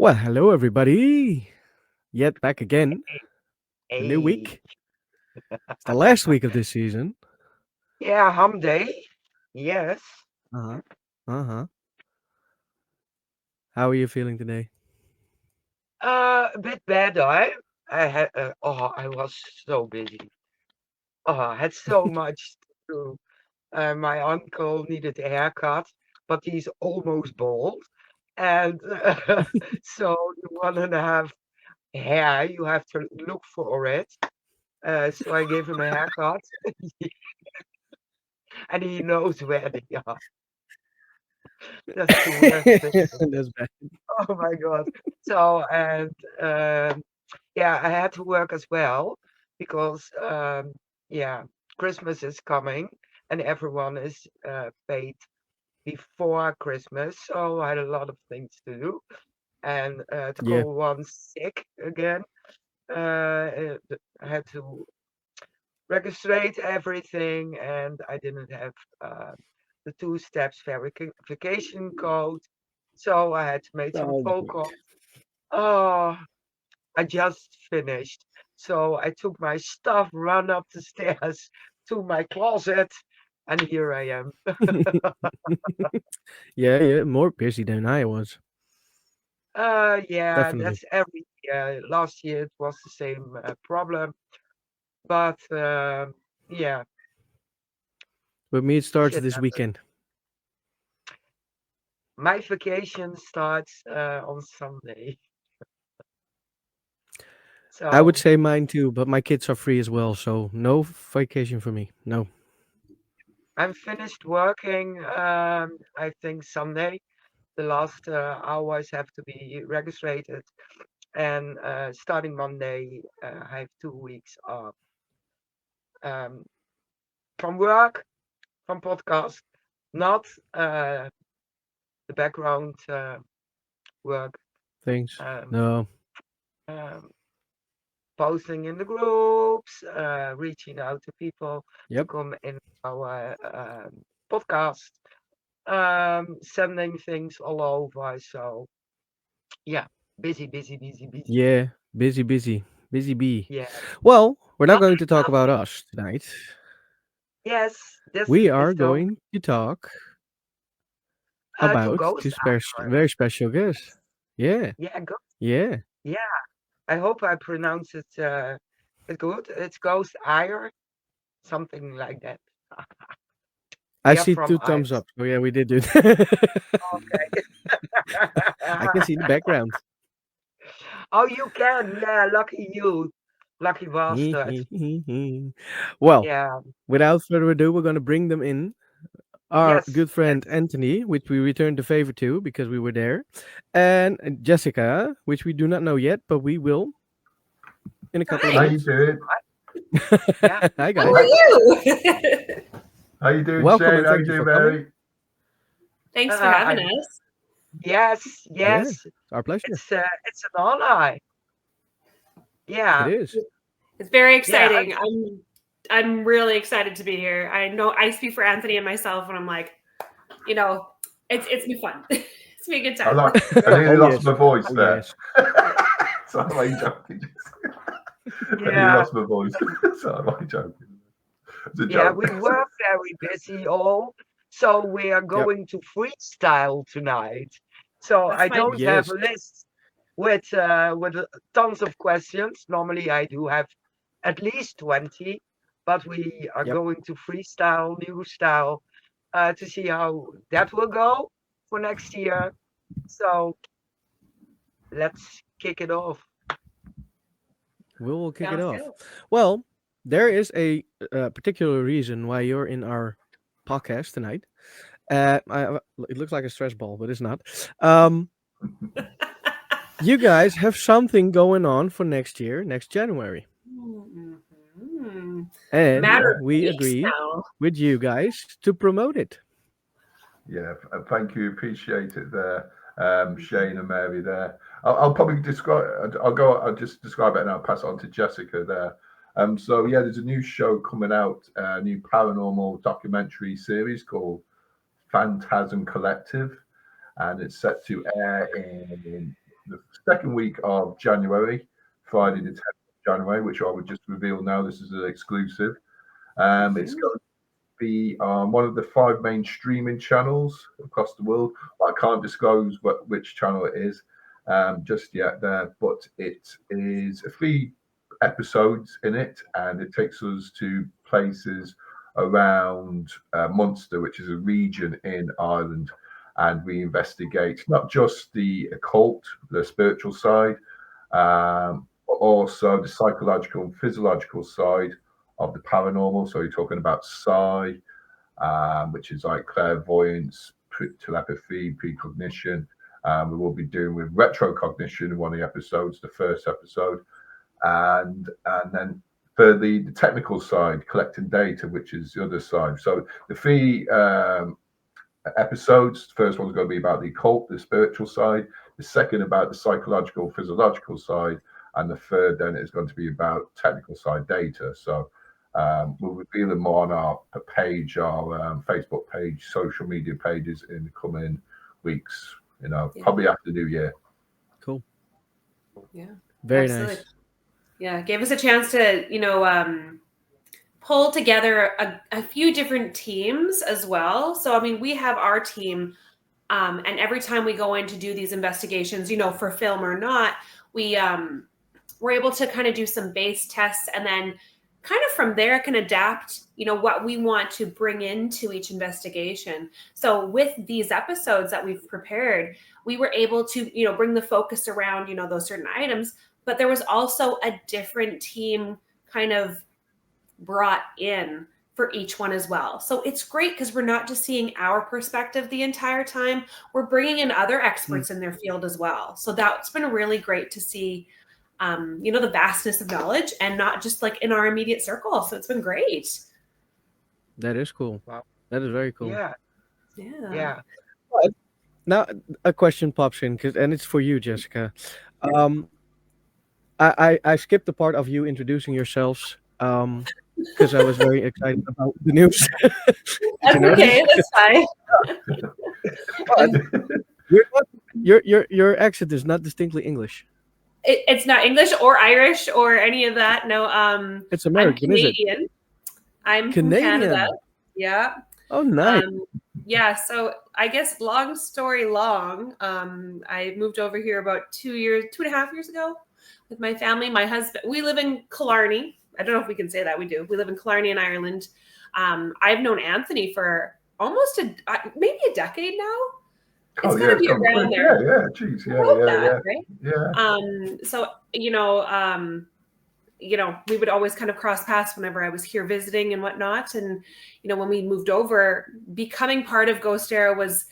Well, hello everybody. Yet back again. A new Hey, week. It's the last week of this season. yeah, hum day. Yes. Uh-huh. Uh-huh. How are you feeling today? A bit bad, I had. I was so busy. I had so much to do. My uncle needed a haircut, but he's almost bald, and so you want to have hair, you have to look for it. So I gave him a haircut, and he knows where they are. That's the worst thing. That's bad. Oh my God. So, and yeah, I had to work as well because, yeah, Christmas is coming and everyone is paid before Christmas. So I had a lot of things to do. And to Yeah. call one sick again, I had to registrate everything and I didn't have the two steps verification code. So I had to make some Oh phone my calls. Oh, I just finished. So I took my stuff, run up the stairs to my closet, and here I am. Yeah, more busy than I was. Yeah, Definitely. that's every year. Last year it was the same problem, but yeah, With me it starts shit this happens. weekend. My vacation starts on Sunday, I would so say mine too, but my kids are free as well, so no vacation for me. No. I'm finished working. I think Sunday. The last hours have to be registered, and starting Monday, I have 2 weeks off um, from work, from podcast, not the background work, Thanks. um, No. um, posting in the groups, reaching out to people to Yep. come in our podcast, sending things all over. So yeah, busy, busy, busy, busy. Yeah. Busy, busy. Busy bee. Yeah, Well, we're not but going to talk nothing. about us tonight. Yes, this We is are the going to talk to about two Ghost very special guests. Yes. Yeah, Yeah, go. yeah. Yeah, I hope I pronounce it good. It's Ghost Eire, something like that. I They are see from two thumbs Iris. up. Oh yeah, we did do it. Okay. I can see the background. Oh, you can. Yeah, lucky you. Lucky bastard. Well, Yeah. without further ado, we're going to bring them in. Our Yes. good friend Yes. Anthony, which we returned the favor to because we were there, and Jessica, which we do not know yet, but we will in a couple of How Hi, you minutes. doing? Yeah. Hi how guys, are you? How you doing, welcome Shane? and How you thank you doing, for coming. Mary? Thanks for I, having us. yes. Yeah, Yes. our pleasure. It's an honor. It Yeah. is. It's very Yeah. exciting. I'm really excited to be here. I know I speak for Anthony and myself, and I'm like, you know, it's been fun. It's been a good I time. like. I nearly Oh lost yes. my voice Oh there. yes. So I'm only joking. I nearly Yeah. lost my voice. So I'm only joking. It's a Yeah. joke. We were very busy all. So we are Yep. going to freestyle tonight. So That's I my don't have Yes. a list with tons of questions. Normally I do have at least 20, but we are Yep. going to freestyle, new style, to see how that will go for next year. So let's kick it off. We will kick it sounds off. good. Well, there is a, particular reason why you're in our podcast tonight. It looks like a stress ball, but it's not. Um, you guys have something going on for next year, next January, Mhm. and Matter Yeah, of we weeks agreed now. with you guys to promote it. yeah. Thank you. Appreciate it there, Shane and Mary there. I'll probably describe. I'll go. I'll just describe it and I'll pass it on to Jessica there. So yeah, there's a new show coming out, a new paranormal documentary series called Phantasm Collective, and it's set to air in the second week of January, Friday the 10th of January, which I would just reveal now. This is an exclusive. It's going to be on one of the 5 main streaming channels across the world. I can't disclose which channel it is just yet there, but it is 3 episodes in it, and it takes us to places around Munster, which is a region in Ireland, and we investigate not just the occult, the spiritual side, but also the psychological and physiological side of the paranormal. So you're talking about psi, which is like clairvoyance, telepathy, precognition. We will be doing with retrocognition in one of the episodes, the first episode, and then for the technical side, collecting data, which is the other side. So the 3 episodes, the first one's going to be about the occult, the spiritual side, the second about the psychological, physiological side, and the third then is going to be about technical side data. So we'll reveal them more on our page, our Facebook page, social media pages in the coming weeks, probably after New Year. Cool. Yeah. Very Absolutely. nice. Yeah, it gave us a chance to, pull together a few different teams as well. So, I mean, we have our team, and every time we go in to do these investigations, for film or not, we're able to kind of do some base tests, and then kind of from there can adapt, what we want to bring into each investigation. So with these episodes that we've prepared, we were able to, bring the focus around, those certain items, but there was also a different team kind of brought in for each one as well. So it's great because we're not just seeing our perspective the entire time, we're bringing in other experts in their field as well. So that's been really great to see, the vastness of knowledge, and not just like in our immediate circle. So it's been great. That is cool. Wow. That is very cool. Yeah. Yeah. Yeah. Now a question pops in, and it's for you, Jessica. I skipped the part of you introducing yourselves because I was very excited about the news. That's okay. That's fine. Your accent is not distinctly English. It's not English or Irish or any of that. No. It's American, I'm is it? Canadian. I'm Canadian. from Canada. Yeah. Oh, nice. Yeah. So I guess long story long, I moved over here about 2.5 years ago with my family. My husband, we live in Killarney. I don't know if we can say that. We do. We live in Killarney in Ireland. I've known Anthony for almost maybe a decade now. It's gotta be around there. Yeah, geez, yeah. So we would always kind of cross paths whenever I was here visiting and whatnot. And when we moved over, becoming part of GhostÉire was,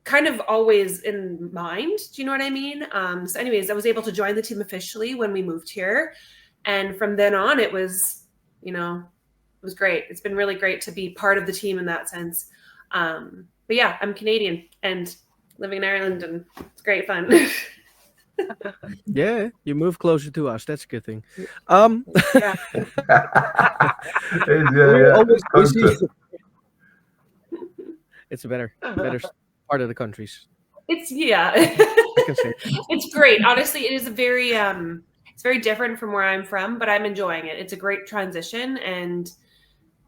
kind of always in mind. Do you know what I mean? So anyways, I was able to join the team officially when we moved here, and from then on, it was, it was great. It's been really great to be part of the team in that sense. But yeah, I'm Canadian and living in Ireland, and it's great fun. Yeah, you move closer to us. That's a good thing. Yeah. It's a better part of the countries. It's it's great. Honestly, it is it's very different from where I'm from, but I'm enjoying it. It's a great transition, and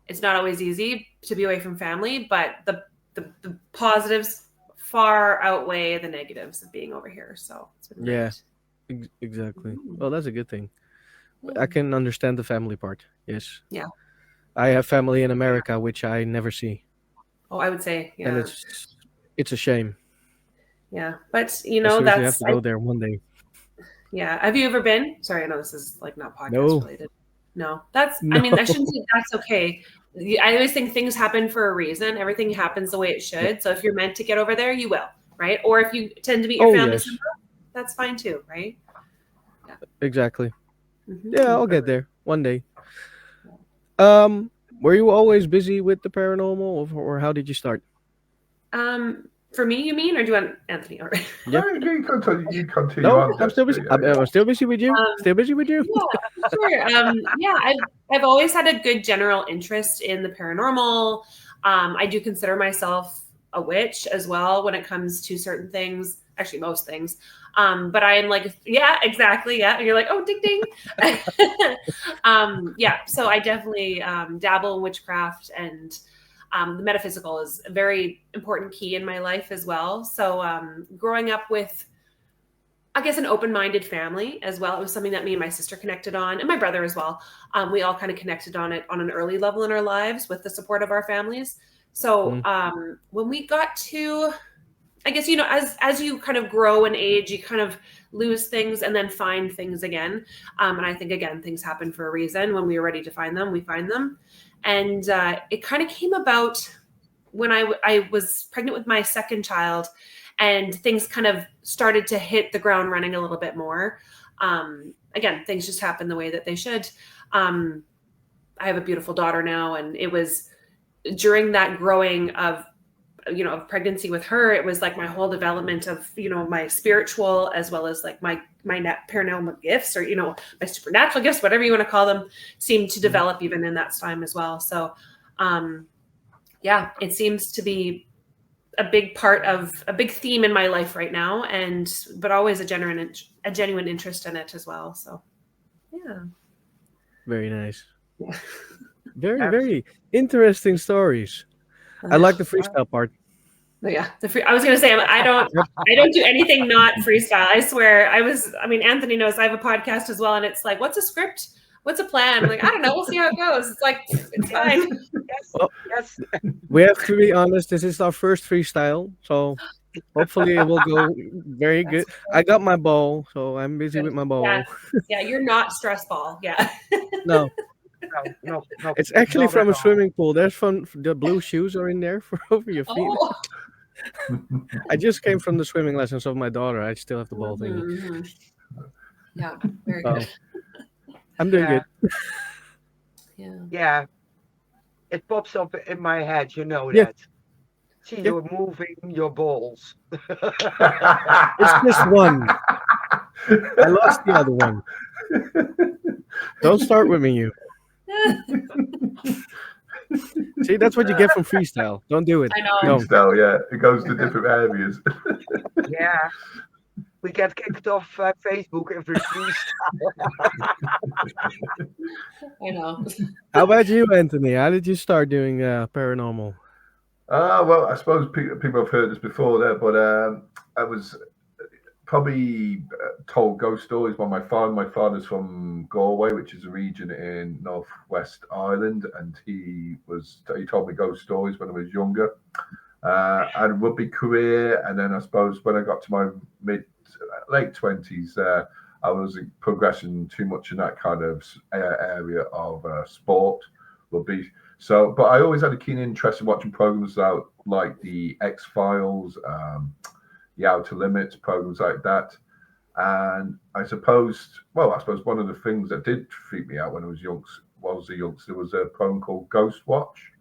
it's not always easy to be away from family, but the positives far outweigh the negatives of being over here. So it's been great. Exactly. Well, that's a good thing. I can understand the family part. Yes. Yeah. I have family in America, which I never see. Oh, I would say, yeah. And it's a shame. Yeah, but You have to go there one day. Yeah. Have you ever been? Sorry, I know this is like not podcast related. No, I shouldn't say that's okay. I always think things happen for a reason. Everything happens the way it should. So if you're meant to get over there, you will, right? Or if you tend to meet your family, that's fine too, right? Yeah. Exactly. Mm-hmm. Yeah, I'll get there one day. Were you always busy with the paranormal, or how did you start? For me, you mean, or do you want Anthony? All right. Yeah, you continue. No, on, I'm still busy. I'm still busy with you. Still busy with you. Yeah, sure. I've always had a good general interest in the paranormal. I do consider myself a witch as well when it comes to certain things. actually most things. But I am like, yeah, exactly. Yeah. And you're like, oh, ding, ding. Yeah. So I definitely dabble in witchcraft, and the metaphysical is a very important key in my life as well. So growing up with, I guess, an open-minded family as well. It was something that me and my sister connected on, and my brother as well. We all kind of connected on it on an early level in our lives with the support of our families. So when we got to, I guess, as you kind of grow in age, you kind of lose things and then find things again. And I think, again, things happen for a reason. When we are ready to find them, we find them. And it kind of came about when I was pregnant with my second child, and things kind of started to hit the ground running a little bit more. Again, things just happen the way that they should. I have a beautiful daughter now, and it was during that growing of pregnancy with her, it was like my whole development of, my spiritual as well as like my paranormal gifts, or, my supernatural gifts, whatever you want to call them, seemed to develop even in that time as well. So, yeah, it seems to be a big part of a big theme in my life right now, but always a genuine interest in it as well. So, yeah. Very nice. Yeah. Very, very interesting stories. I like the freestyle part. Yeah, I was gonna say I don't do anything not freestyle. I swear. Anthony knows I have a podcast as well, and it's like, what's a script? What's a plan? I'm like, I don't know. We'll see how it goes. It's like, it's fine. Yes. Well, Yes. We have to be honest. This is our first freestyle, so hopefully it will go very good. I got my ball, so I'm busy with my ball. Yeah, you're not stress ball. Yeah. No. No. It's actually not from at a swimming pool. There's the blue shoes are in there for over your feet. Oh. I just came from the swimming lessons of my daughter. I still have the ball thingy. Mm-hmm. Yeah, very good. I'm doing good. Yeah. It pops up in my head, Yeah. that. See, you're moving your balls. It's just one. I lost the other one. Don't start with me, you. See, that's what you get from freestyle. Don't do it. I know. Freestyle, yeah. It goes to different areas. Yeah. We get kicked off Facebook if we freestyle. I know. How about you, Anthony? How did you start doing paranormal? Well, I suppose people have heard this before there, but I was probably told ghost stories by my father. My father's from Galway, which is a region in northwest Ireland, and he told me ghost stories when I was younger. I had a rugby career, and then I suppose when I got to my late 20s, I wasn't progressing too much in that kind of area of sport, rugby. So, but I always had a keen interest in watching programs out like the X-Files, the Outer Limits, programs like that. And I suppose one of the things that did freak me out when I was a youngster was a program called Ghost Watch.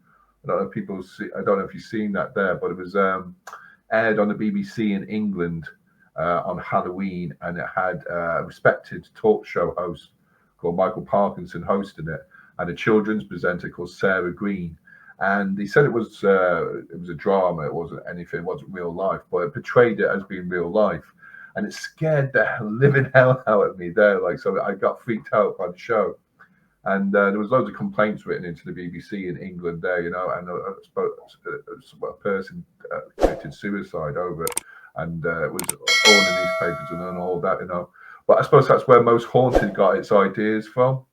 I don't know if you've seen that there, but it was aired on the BBC in England on Halloween, and it had a respected talk show host called Michael Parkinson hosting it, and a children's presenter called Sarah Green. And he said it was a drama. It wasn't anything. It wasn't real life, but it portrayed it as being real life, and it scared the living hell out of me there. So I got freaked out by the show, and there was loads of complaints written into the BBC in England there, and I spoke a person committed suicide over it, and it was all in the newspapers and all that, But I suppose that's where Most Haunted got its ideas from.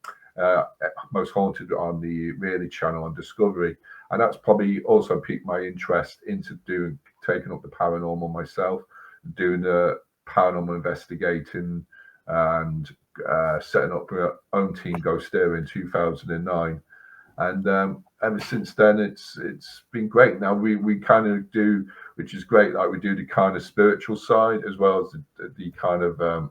Most Haunted on the Really channel on Discovery, and that's probably also piqued my interest into taking up the paranormal myself, doing the paranormal investigating, and setting up our own team GhostÉire in 2009. And ever since then, it's been great. Now we kind of do, which is great. Like we do the kind of spiritual side as well as the kind of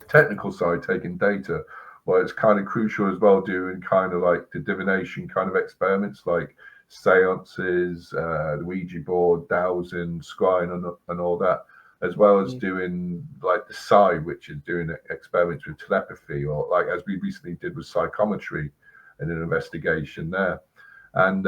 technical side, taking data. Well, it's kind of crucial as well, doing kind of like the divination kind of experiments, like seances, the Ouija board, dowsing, scrying, and all that, as well as doing like the side, which is doing experiments with telepathy, or like as we recently did with psychometry and an investigation there. And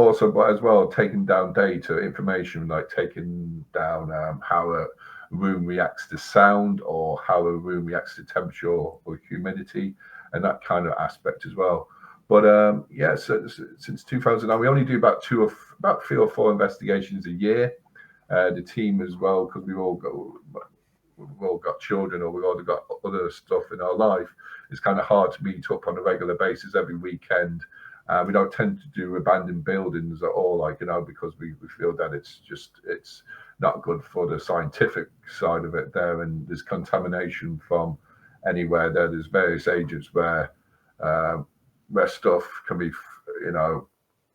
also, but as well, taking down data, information, like taking down how a room reacts to sound, or how a room reacts to temperature or humidity, and that kind of aspect as well. But yeah, so since 2009, we only do about 3 or 4 investigations a year. The team as well, because we've all got children, or we've all got other stuff in our life. It's kind of hard to meet up on a regular basis every weekend. We don't tend to do abandoned buildings at all, like, because we feel that it's not good for the scientific side of it there, and there's contamination from anywhere there. There's various agents where stuff can be,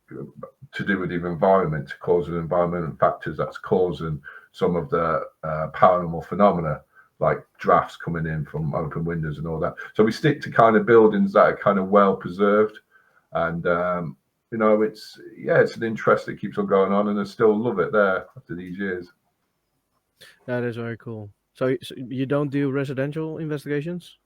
to do with the environment, causing environmental factors that's causing some of the paranormal phenomena, like drafts coming in from open windows and all that. So we stick to kind of buildings that are kind of well preserved, and it's an interest that keeps on going on, and I still love it there after these years. That is very cool. So you don't do residential investigations?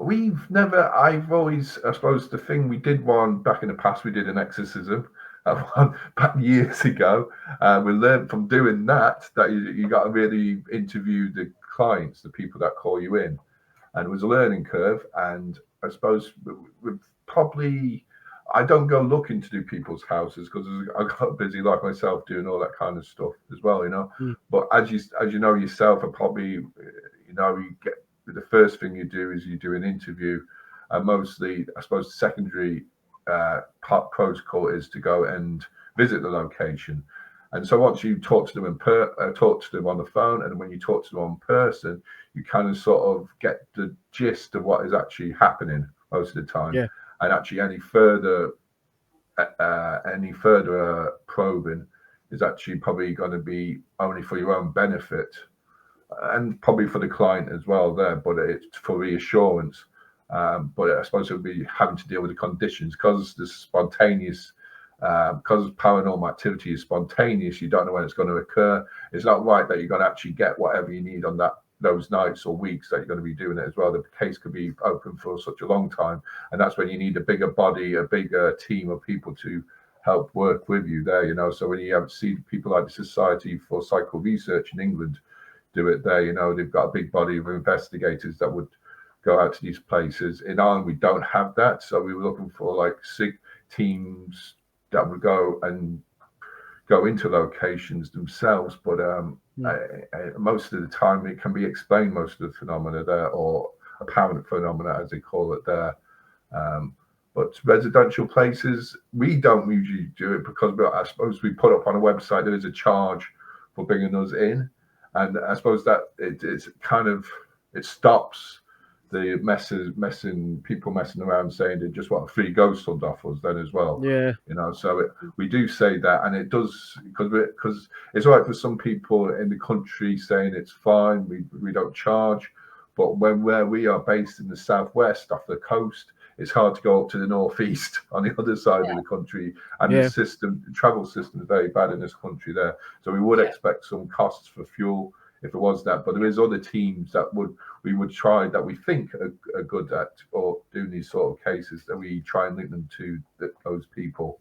I've always, I suppose, the thing we did one back in the past, we did an exorcism one back years ago. We learned from doing that you got to really interview the clients, the people that call you in, and it was a learning curve. And I suppose we've probably, I don't go looking to do people's houses because I got busy like myself doing all that kind of stuff as well, But as you know yourself, you get, the first thing you do is you do an interview, and mostly, I suppose, the secondary protocol is to go and visit the location. And so once you talk to them talk to them on the phone, and when you talk to them in person, you kind of sort of get the gist of what is actually happening most of the time. Yeah. And actually, any further probing is actually probably going to be only for your own benefit, and probably for the client as well there, but it's for reassurance. But I suppose it would be having to deal with the conditions, because the spontaneous, because paranormal activity is spontaneous. You don't know when it's going to occur. It's not right that you're going to actually get whatever you need on those nights or weeks that you're going to be doing it as well. The case could be open for such a long time, and that's when you need a bigger body, a bigger team of people to help work with you there. So when you see people like the Society for Psychical Research in England do it there, they've got a big body of investigators that would go out to these places. In Ireland, we don't have that, so we were looking for like SIG teams that would go into locations themselves. But most of the time, it can be explained, most of the phenomena there, or apparent phenomena as they call it there. But residential places, we don't usually do it because I suppose we put up on a website there is a charge for bringing us in. And I suppose that it stops the people messing around saying they just want a free ghost hunt off us then as well. Yeah. So we do say that, and it does, because it's all right for some people in the country saying it's fine, we don't charge, but where we are based in the southwest off the coast, it's hard to go up to the northeast on the other side of the country, and the travel system is very bad in this country there. So we would expect some costs for fuel if it was that, but there is other teams that we would try, that we think are good at or doing these sort of cases, that we try and link them to those people.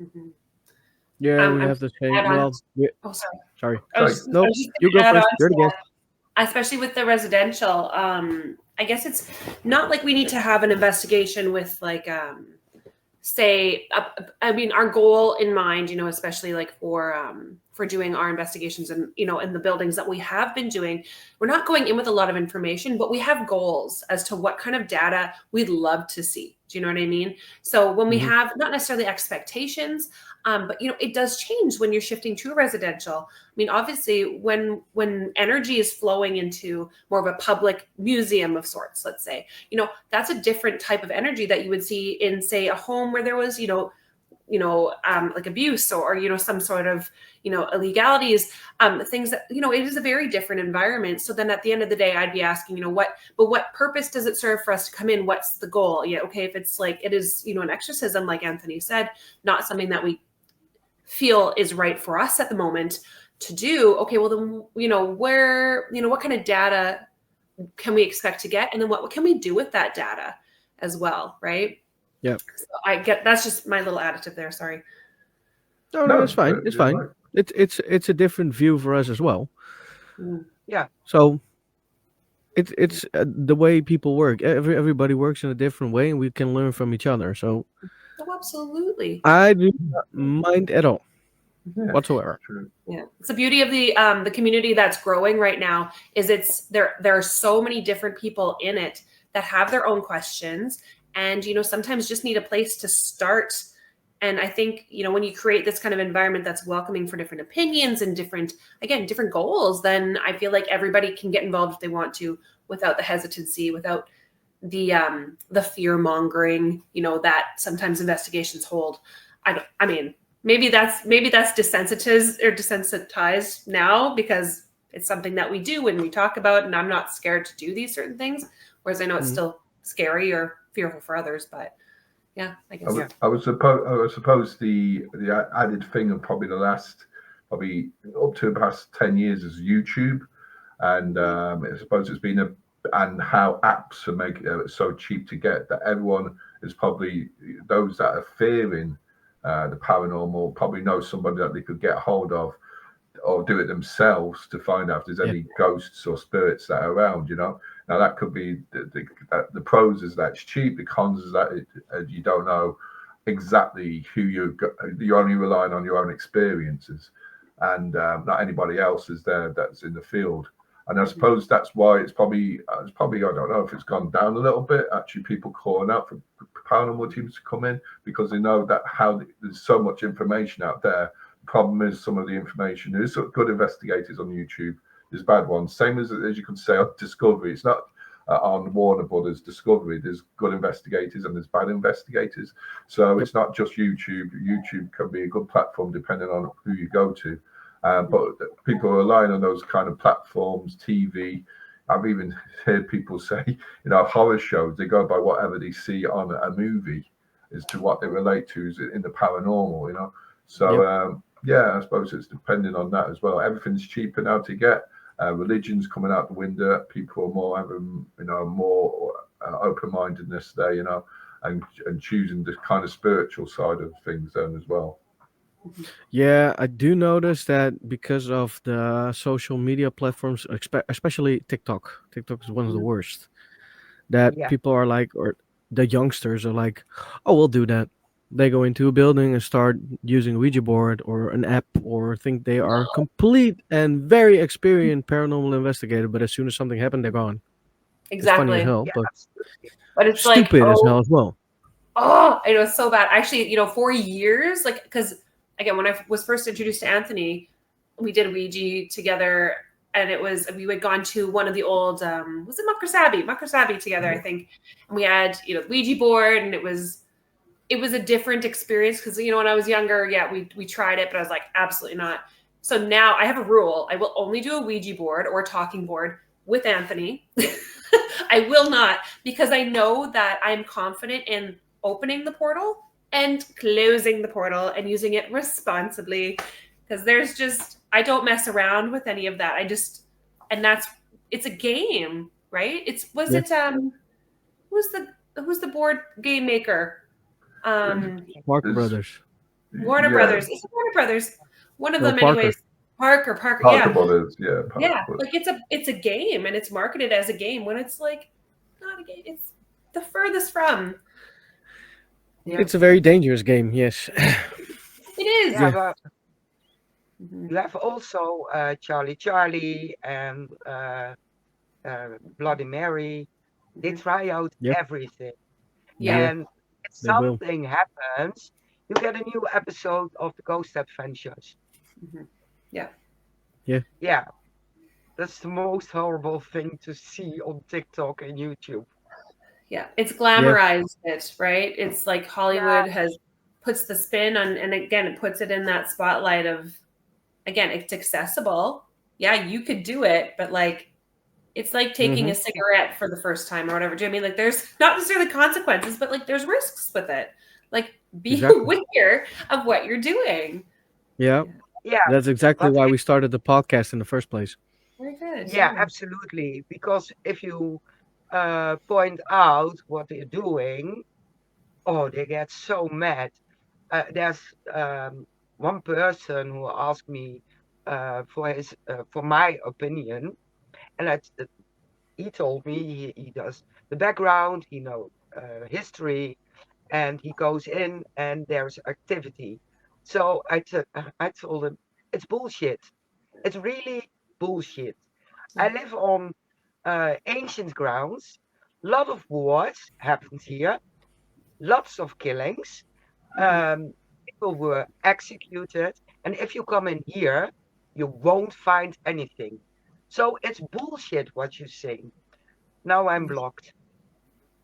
Mm-hmm. Yeah, we have the same. Well, sorry. No, you go first. You're the guest. Especially with the residential, I guess it's not like we need to have an investigation with like, our goal in mind, especially like for doing our investigations and, in the buildings that we have been doing, we're not going in with a lot of information, but we have goals as to what kind of data we'd love to see. Do you know what I mean? So when we have not necessarily expectations, but it does change when you're shifting to residential. I mean, obviously, when energy is flowing into more of a public museum of sorts, let's say, that's a different type of energy that you would see in, say, a home where there was, like abuse or some sort of illegalities, things that it is a very different environment. So then at the end of the day, I'd be asking, what purpose does it serve for us to come in? What's the goal? Yeah, okay, if it's like it is, an exorcism, like Anthony said, not something that we feel is right for us at the moment to do. Okay, well then, where, what kind of data can we expect to get, and then what can we do with that data as well, right? Yeah. So I get, that's just my little additive there. Sorry. No, it's fine. It's you're fine. right. It's a different view for us as well. Mm. Yeah. So it's the way people work. Everybody works in a different way, and we can learn from each other. So Oh, absolutely. I do not mind at all Yeah, whatsoever. true. Yeah, it's the beauty of the community that's growing right now. Is it's there are so many different people in it that have their own questions, and sometimes just need a place to start. And I think when you create this kind of environment that's welcoming for different opinions and different goals, then I feel like everybody can get involved if they want to, without the hesitancy, without the fear mongering that sometimes investigations hold. I mean, maybe that's desensitized now because it's something that we do and we talk about, and I'm not scared to do these certain things, whereas I know it's still scary or fearful for others. But yeah, I guess. I would suppose the added thing of probably the last probably up to the past 10 years is YouTube, and I suppose it's been and how apps are making it so cheap to get that everyone is probably, those that are fearing the paranormal probably know somebody that they could get hold of or do it themselves to find out if there's any ghosts or spirits that are around. Now that could be the pros is that it's cheap, the cons is that you don't know exactly who you're only relying on your own experiences, and not anybody else is there that's in the field. And I suppose that's why it's probably I don't know if it's gone down a little bit. Actually, people calling out for paranormal teams to come in because they know that there's so much information out there. The problem is some of the information. There's good investigators on YouTube. There's bad ones. Same as you could say on Discovery. It's not on Warner Brothers Discovery. There's good investigators and there's bad investigators. So it's not just YouTube. YouTube can be a good platform depending on who you go to. But people are relying on those kind of platforms, TV. I've even heard people say, horror shows, they go by whatever they see on a movie as to what they relate to in the paranormal, So, I suppose it's depending on that as well. Everything's cheaper now to get. Religion's coming out the window. People are more having, more open-mindedness there, and choosing the kind of spiritual side of things then as well. Yeah, I do notice that because of the social media platforms, especially TikTok. TikTok is one of the worst. That people are like, or the youngsters are like, oh, we'll do that. They go into a building and start using a Ouija board or an app or think they are complete and very experienced paranormal investigator. But as soon as something happened, they're gone. Exactly. It's funny as hell, but it's stupid like, as hell as well. Oh, I know, it's so bad. Actually, for years, because again, when I was first introduced to Anthony, we did Ouija together, and we had gone to one of the old, was it Makrasabi together, I think. And we had, Ouija board, and it was a different experience because, when I was younger, we tried it, but I was like, absolutely not. So now I have a rule. I will only do a Ouija board or a talking board with Anthony. I will not, because I know that I'm confident in opening the portal and closing the portal and using it responsibly, because I don't mess around with any of that. It's a game, right? Who's the board game maker? Warner Brothers. Warner Brothers. It's Warner Brothers. One of them, Parker. anyways. Parker. Brothers, Like it's a game, and it's marketed as a game when it's like not a game. It's the furthest from. Yeah. It's a very dangerous game, yes. It is. Yeah, but you have also Charlie and Bloody Mary. They try out everything. Yeah. And if something happens, you get a new episode of the Ghost Adventures. Yeah. That's the most horrible thing to see on TikTok and YouTube. Yeah, it's glamorized it, right? It's like Hollywood puts the spin on, and again, it puts it in that spotlight of, again, it's accessible. Yeah, you could do it, but it's like taking a cigarette for the first time or whatever. Do you know what I mean? Like, there's not necessarily consequences, but there's risks with it. Be aware of what you're doing. Yeah. That's exactly why we started the podcast in the first place. Very good. Yeah, absolutely. Because if you point out what they're doing, they get so mad. There's one person who asked me for my opinion, and he told me he does the background, he knows history, and he goes in and there's activity. So I told him it's bullshit. It's really bullshit. I live on ancient grounds. Lot of wars happened here. Lots of killings. People were executed. And if you come in here, you won't find anything. So it's bullshit what you say. Now I'm blocked.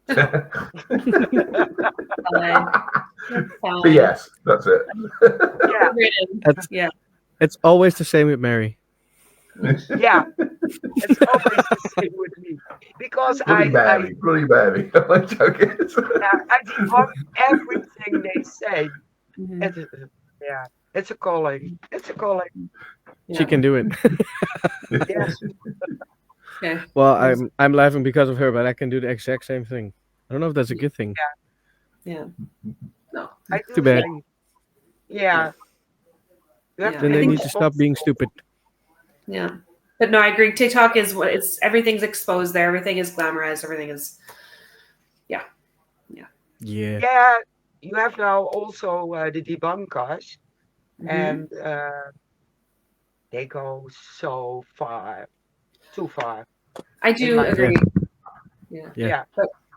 Fine. That's fine. But yes, that's it. Yeah, That's, Yeah. it's always the same with Mary. yeah. It's always the same with me. Because Bloody Mary, bloody Mary. I'm joking. I debunk everything they say. Mhm. Yeah, it's a calling. It's a calling. She Yeah. can do it. Yes. Okay. Well, I'm laughing because of her, but I can do the exact same thing. I don't know if that's a good thing. Yeah. No. I do Too bad. think. Yeah. You have Yeah. to Then be they need to stop being responsible. stupid. Yeah. But no, I agree. TikTok is what it's everything's exposed there. Everything is glamorized. Everything is Yeah. Yeah, you have now also the debunkers, Mhm. and they go so far, too far. I do my agree. Yeah. Yeah,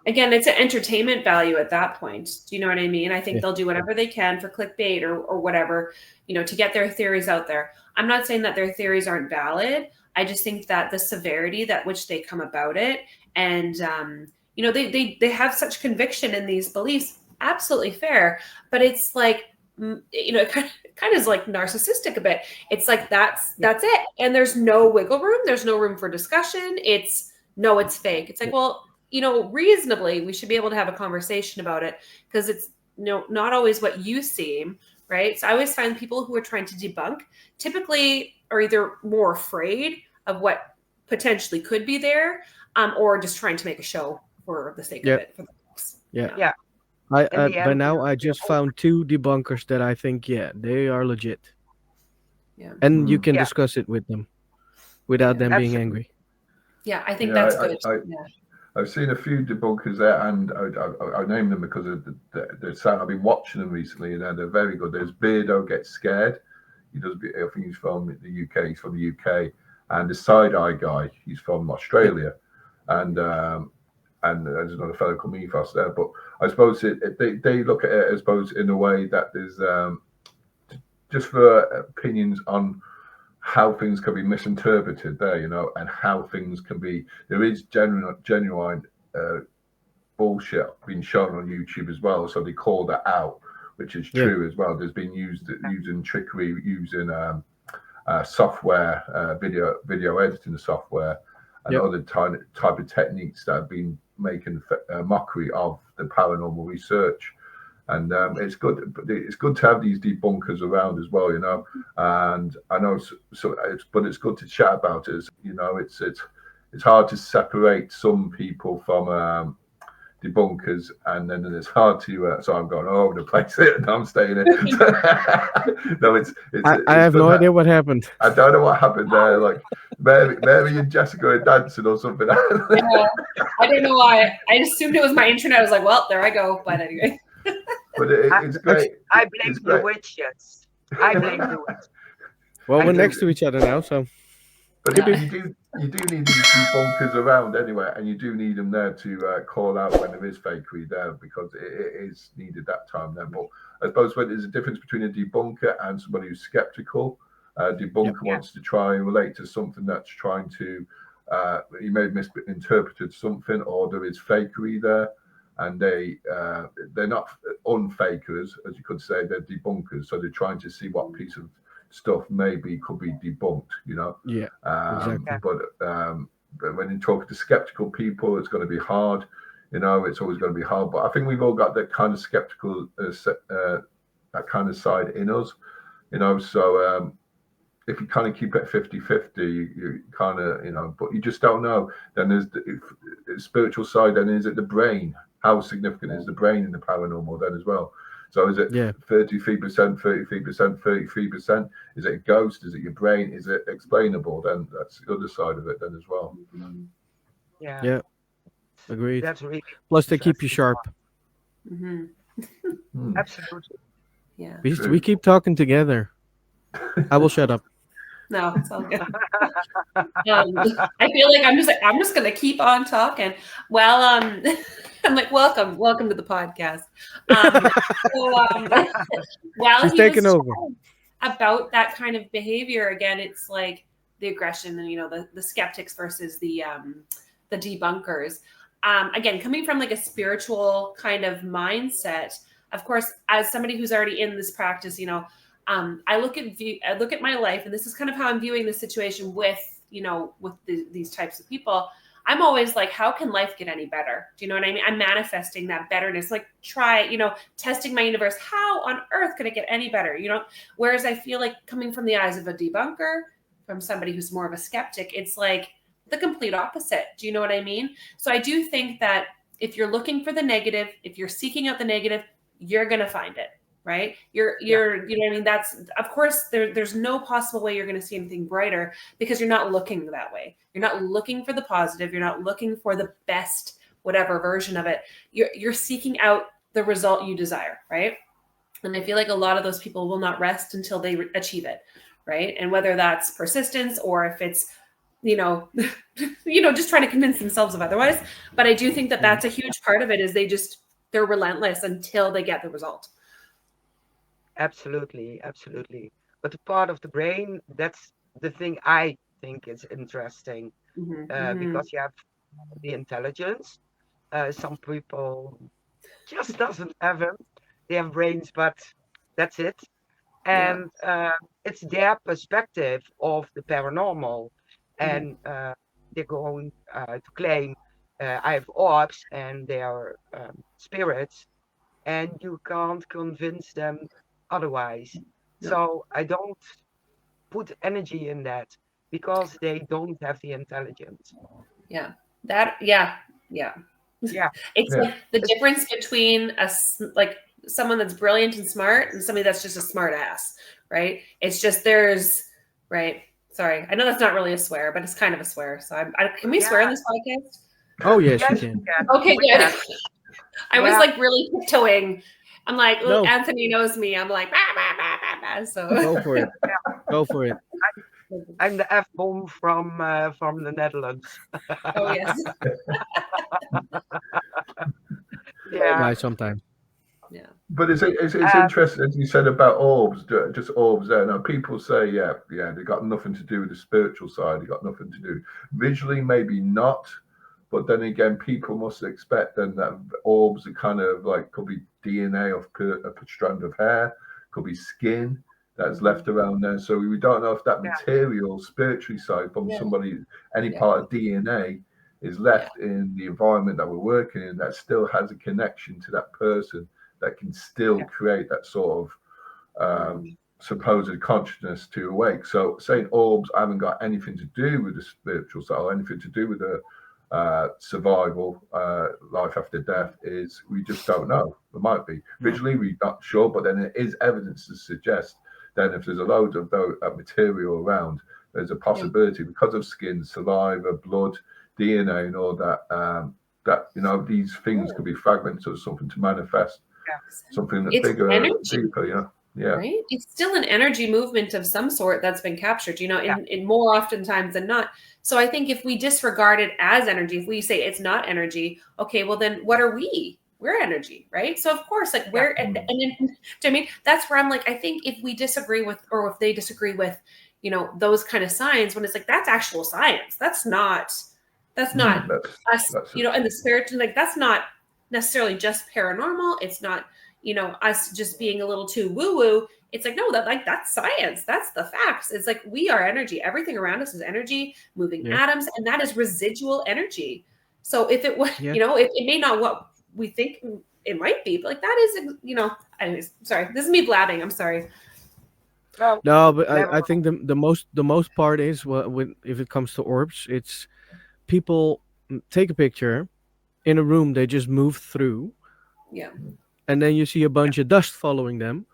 Again, it's an entertainment value at that point. Do you know what I mean? I think Yeah. they'll do whatever they can for clickbait or whatever, to get their theories out there. I'm not saying that their theories aren't valid. I just think that the severity that which they come about it, and they have such conviction in these beliefs. Absolutely fair, but it's like it kind of is like narcissistic a bit. It's like that's it, and there's no wiggle room. There's no room for discussion. It's fake. It's like, well, reasonably, we should be able to have a conversation about it because it's not always what you seem, right? So I always find people who are trying to debunk typically are either more afraid of what potentially could be there, or just trying to make a show for the sake Yep. of it. For the folks. Yeah. Yeah. I In the by end, now they're- I just they're found 2 debunkers that I think they are legit, Yeah. and you Mm. can Yeah. discuss it with them without Yeah. them being Absolutely. angry. Yeah, I think Yeah, that's good. I've seen a few debunkers there, and I name them because of the sound. I've been watching them recently, and they're very good. There's Beardo Gets Scared. I think he's from the UK. He's from the UK, and the Side Eye guy. He's from Australia, and there's another fellow called Ethos there. But I suppose they look at it, I suppose, in a way that there's just for opinions on how things can be misinterpreted there, and how things can be. There is genuine bullshit being shown on YouTube as well, so they call that out, which is true as well. There's been using trickery, using software, video editing software, and other type of techniques that have been making mockery of the paranormal research. And it's good. It's good to have these debunkers around as well, And I know, but it's good to chat about it. It's hard to separate some people from debunkers, and then it's hard to. So I'm going all over the place here. I'm staying here. No, I have no idea what happened. I don't know what happened there. Like Mary and Jessica are dancing or something. Yeah, I don't know why. I assumed it was my internet. I was like, well, there I go. But anyway. But it's great. I blame It's the great. witches. I blame the witches. Well, I we're do. next to each other now, so But you do need these debunkers around anyway, and you do need them there to call out when there is fakery there, because it is needed that time then. But I suppose when there's a difference between a debunker and somebody who's skeptical. Debunker wants to try and relate to something that's trying to, you may have misinterpreted something, or there is fakery there, and they're not unfakers, as you could say, they're debunkers. So they're trying to see what piece of stuff maybe could be debunked, Yeah, exactly. But when you talk to skeptical people, it's going to be hard. It's always going to be hard. But I think we've all got that kind of skeptical, that kind of side in us, So if you kind of keep it 50-50, you kind of, but you just don't know. Then there's the spiritual side. Then is it the brain? How significant is the brain in the paranormal then as well? So is it Yeah. 33%, 33%, 33%? Is it a ghost? Is it your brain? Is it explainable? Then that's the other side of it then as well. Yeah, Yeah. Agreed. that's really Plus, they keep you interesting sharp. one. Hmm. Absolutely. Yeah. We True. keep talking together. I will shut up. No, it's all good. I feel like I'm just gonna keep on talking. Well, I'm like, welcome to the podcast. While She's he was taking over. talking about that kind of behavior, again, it's like the aggression and the skeptics versus the debunkers. Again, coming from like a spiritual kind of mindset, of course, as somebody who's already in this practice, I look at my life, and this is kind of how I'm viewing the situation with these types of people. I'm always like, how can life get any better? Do you know what I mean? I'm manifesting that betterness, like testing my universe. How on earth could it get any better? Whereas I feel like coming from the eyes of a debunker, from somebody who's more of a skeptic, it's like the complete opposite. Do you know what I mean? So I do think that if you're looking for the negative, if you're seeking out the negative, you're going to find it. Right? You know what I mean? That's, of course, there's no possible way you're going to see anything brighter because you're not looking that way. You're not looking for the positive. You're not looking for the best, whatever version of it. You're seeking out the result you desire. Right? And I feel like a lot of those people will not rest until they achieve it. Right? And whether that's persistence or if it's, just trying to convince themselves of otherwise. But I do think that that's a huge part of it is they're relentless until they get the result. Absolutely, absolutely. But the part of the brain, that's the thing I think is interesting, because you have the intelligence. Some people just doesn't have them. They have brains, but that's it. And it's their perspective of the paranormal, and they're going to claim I have orbs and they are spirits, and you can't convince them otherwise. No. So I don't put energy in that because they don't have the intelligence. Yeah. Yeah. It's Yeah. like the difference between someone that's brilliant and smart and somebody that's just a smart ass, right? It's just right. Sorry. I know that's not really a swear, but it's kind of a swear. So can we swear on this podcast? Oh, yes, Yes, you can. Okay, we good. can. I was Yeah. like really tiptoeing. I'm like, No. Anthony knows me. I'm like, bah, bah, bah, bah, bah. So Go for it. Go for it. I'm the F-bomb from the Netherlands. oh yes. Yeah. Nice sometimes. Yeah. But it's interesting, as you said about orbs, just orbs there. Now, people say, yeah, they got nothing to do with the spiritual side. They got nothing to do. Visually, maybe not. But then again, people must expect then that orbs are kind of like, could be DNA of a strand of hair, could be skin that's left around there. So we don't know if that material, spiritually side, from somebody, any part of DNA is left in the environment that we're working in that still has a connection to that person that can still create that sort of supposed consciousness to awake. So saying orbs haven't got anything to do with the spiritual side or anything to do with the survival, life after death, is we just don't know. There might be. Visually, we're not sure, but then there is evidence to suggest then if there's a load of material around, there's a possibility because of skin, saliva, blood, DNA, and all that, that these things could be fragments of something to manifest something that's It's bigger, energy. deeper. Yeah. Right? It's still an energy movement of some sort that's been captured, in more oftentimes than not. So I think if we disregard it as energy, if we say it's not energy, okay, well then what are we? We're energy, right? So of course, like and then, do you know what I mean? That's where I'm like, I think if we disagree with, or if they disagree with, those kind of signs, when it's like, that's actual science. That's not us, and the spirit, like that's not necessarily just paranormal. It's not, us just being a little too woo-woo. It's like, no, that's science. That's the facts. It's like, we are energy. Everything around us is energy, moving atoms, and that is residual energy. So if it was, it may not what we think it might be, but like that is, anyways, sorry, this is me blabbing. I'm sorry. No, but I think the most part is if it comes to orbs, it's people take a picture in a room they just move through. Yeah. and then you see a bunch of dust following them,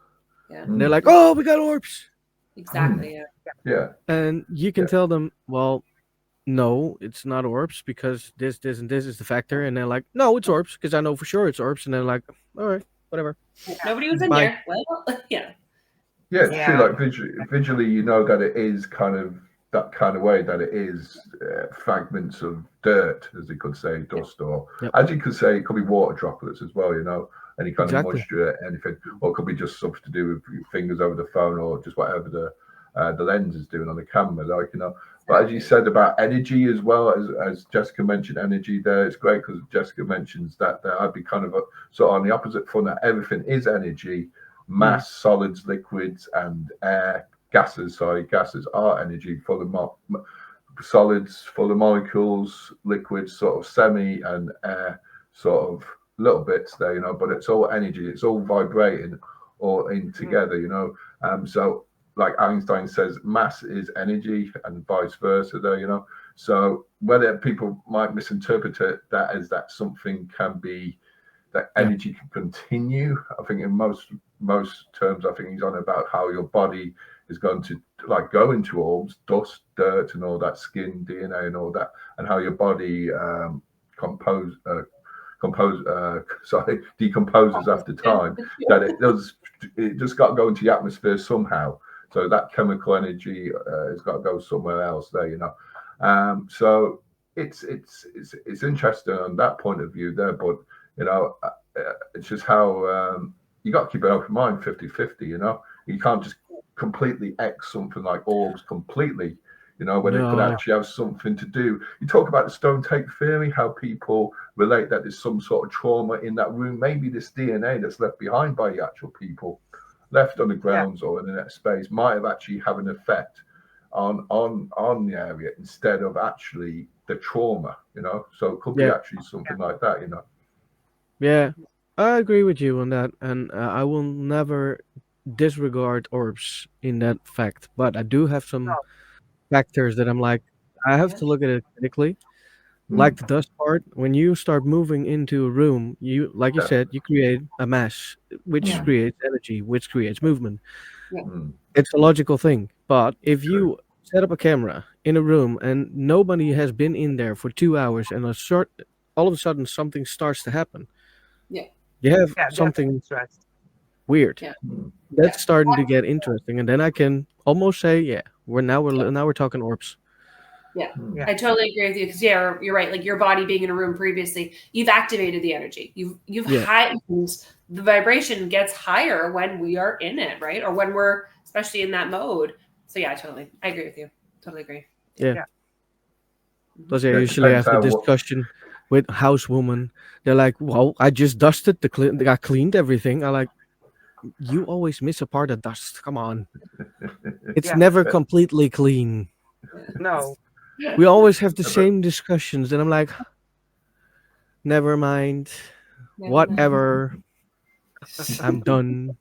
Yeah, and they're like, "Oh, we got orbs," exactly. Yeah. Yeah. and you can Yeah. tell them, "Well, no, it's not orbs because this, and this is the factor," and they're like, "No, it's orbs because I know for sure it's orbs," and they're like, "All right, whatever." Nobody was in Bye. there. Well, yeah. Yeah, it's true. Yeah. Like visually, you know that it is kind of that kind of way, that it is fragments of dirt, as you could say, dust, or Yep. as you could say, it could be water droplets as well. You know, any kind Exactly. of moisture, anything, or it could be just something to do with your fingers over the phone, or just whatever the lens is doing on the camera. Like, you know, but as you said about energy as well, as Jessica mentioned, energy there, it's great because Jessica mentions that I'd be kind of sort of on the opposite front, that everything is energy. Mass, solids, liquids, and air, gases. Sorry, gases are energy, full of solids, full of molecules, liquids, sort of semi, and air, sort of little bits there, you know. But it's all energy. It's all vibrating, all in together, you know. So, like Einstein says, mass is energy, and vice versa. There, you know. So whether people might misinterpret that as that something can be, that energy can continue. I think in most terms, I think he's on about how your body is going to like go into orbs, dust, dirt, and all that, skin, DNA, and all that, and how your body decomposes after time. That it just got to go into the atmosphere somehow. So that chemical energy has got to go somewhere else there, you know. So it's interesting on that point of view there, but you know, it's just how you got to keep an open mind, 50-50, you know. You can't just completely X something like orbs completely, you know, when it could actually have something to do. You talk about the stone tape theory, how people relate that there's some sort of trauma in that room, maybe this DNA that's left behind by the actual people, left on the grounds or in the next space, might have actually have an effect on the area instead of actually the trauma, you know. So it could be actually something like that, you know. Yeah, I agree with you on that, and I will never disregard orbs in that fact. But I do have some factors that I'm like, I have to look at it critically. Like the dust part, when you start moving into a room, you, like you said, you create a mass, which creates energy, which creates movement. It's a logical thing. But if you set up a camera in a room and nobody has been in there for 2 hours, and all of a sudden something starts to happen. You have something weird. That's starting to get interesting, and then I can almost say, we're talking orbs. Yeah, I totally agree with you because you're right. Like your body being in a room previously, you've activated the energy. You've heightened the vibration gets higher when we are in it, right? Or when we're especially in that mode. So yeah, I agree with you. Totally agree. Yeah. Because I usually have the discussion with housewoman. They're like, "Well, I just dusted I cleaned everything." I like, you always miss a part of dust. Come on, it's never completely clean. No. We always have the same discussions, and I'm like, never mind, whatever. I'm done.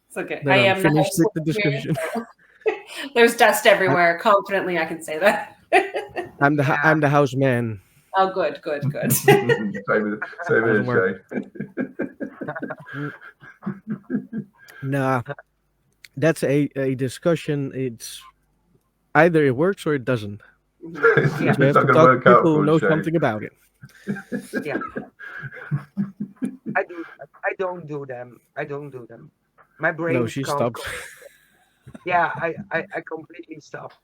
It's okay. Then I'm finished with the discussion. There's dust everywhere. Confidently, I can say that. I'm the house man. Oh, good. Same as Shay. Nah, that's a discussion. It's either it works or it doesn't. It's You have not to going to talk to work people out who for know Shay. something about it. Yeah. I don't do them. My brain. No, she stopped. Yeah, I completely stop.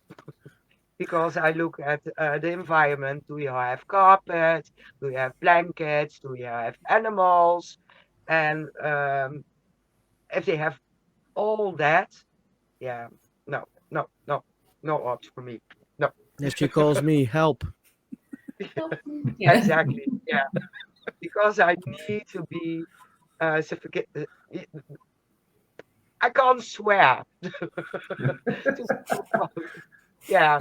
Because I look at the environment. Do you have carpet? Do you have blankets? Do you have animals? And if they have all that, no odds for me. No. And she calls me help. Exactly. Yeah. Because I need to be I can't swear. Yeah.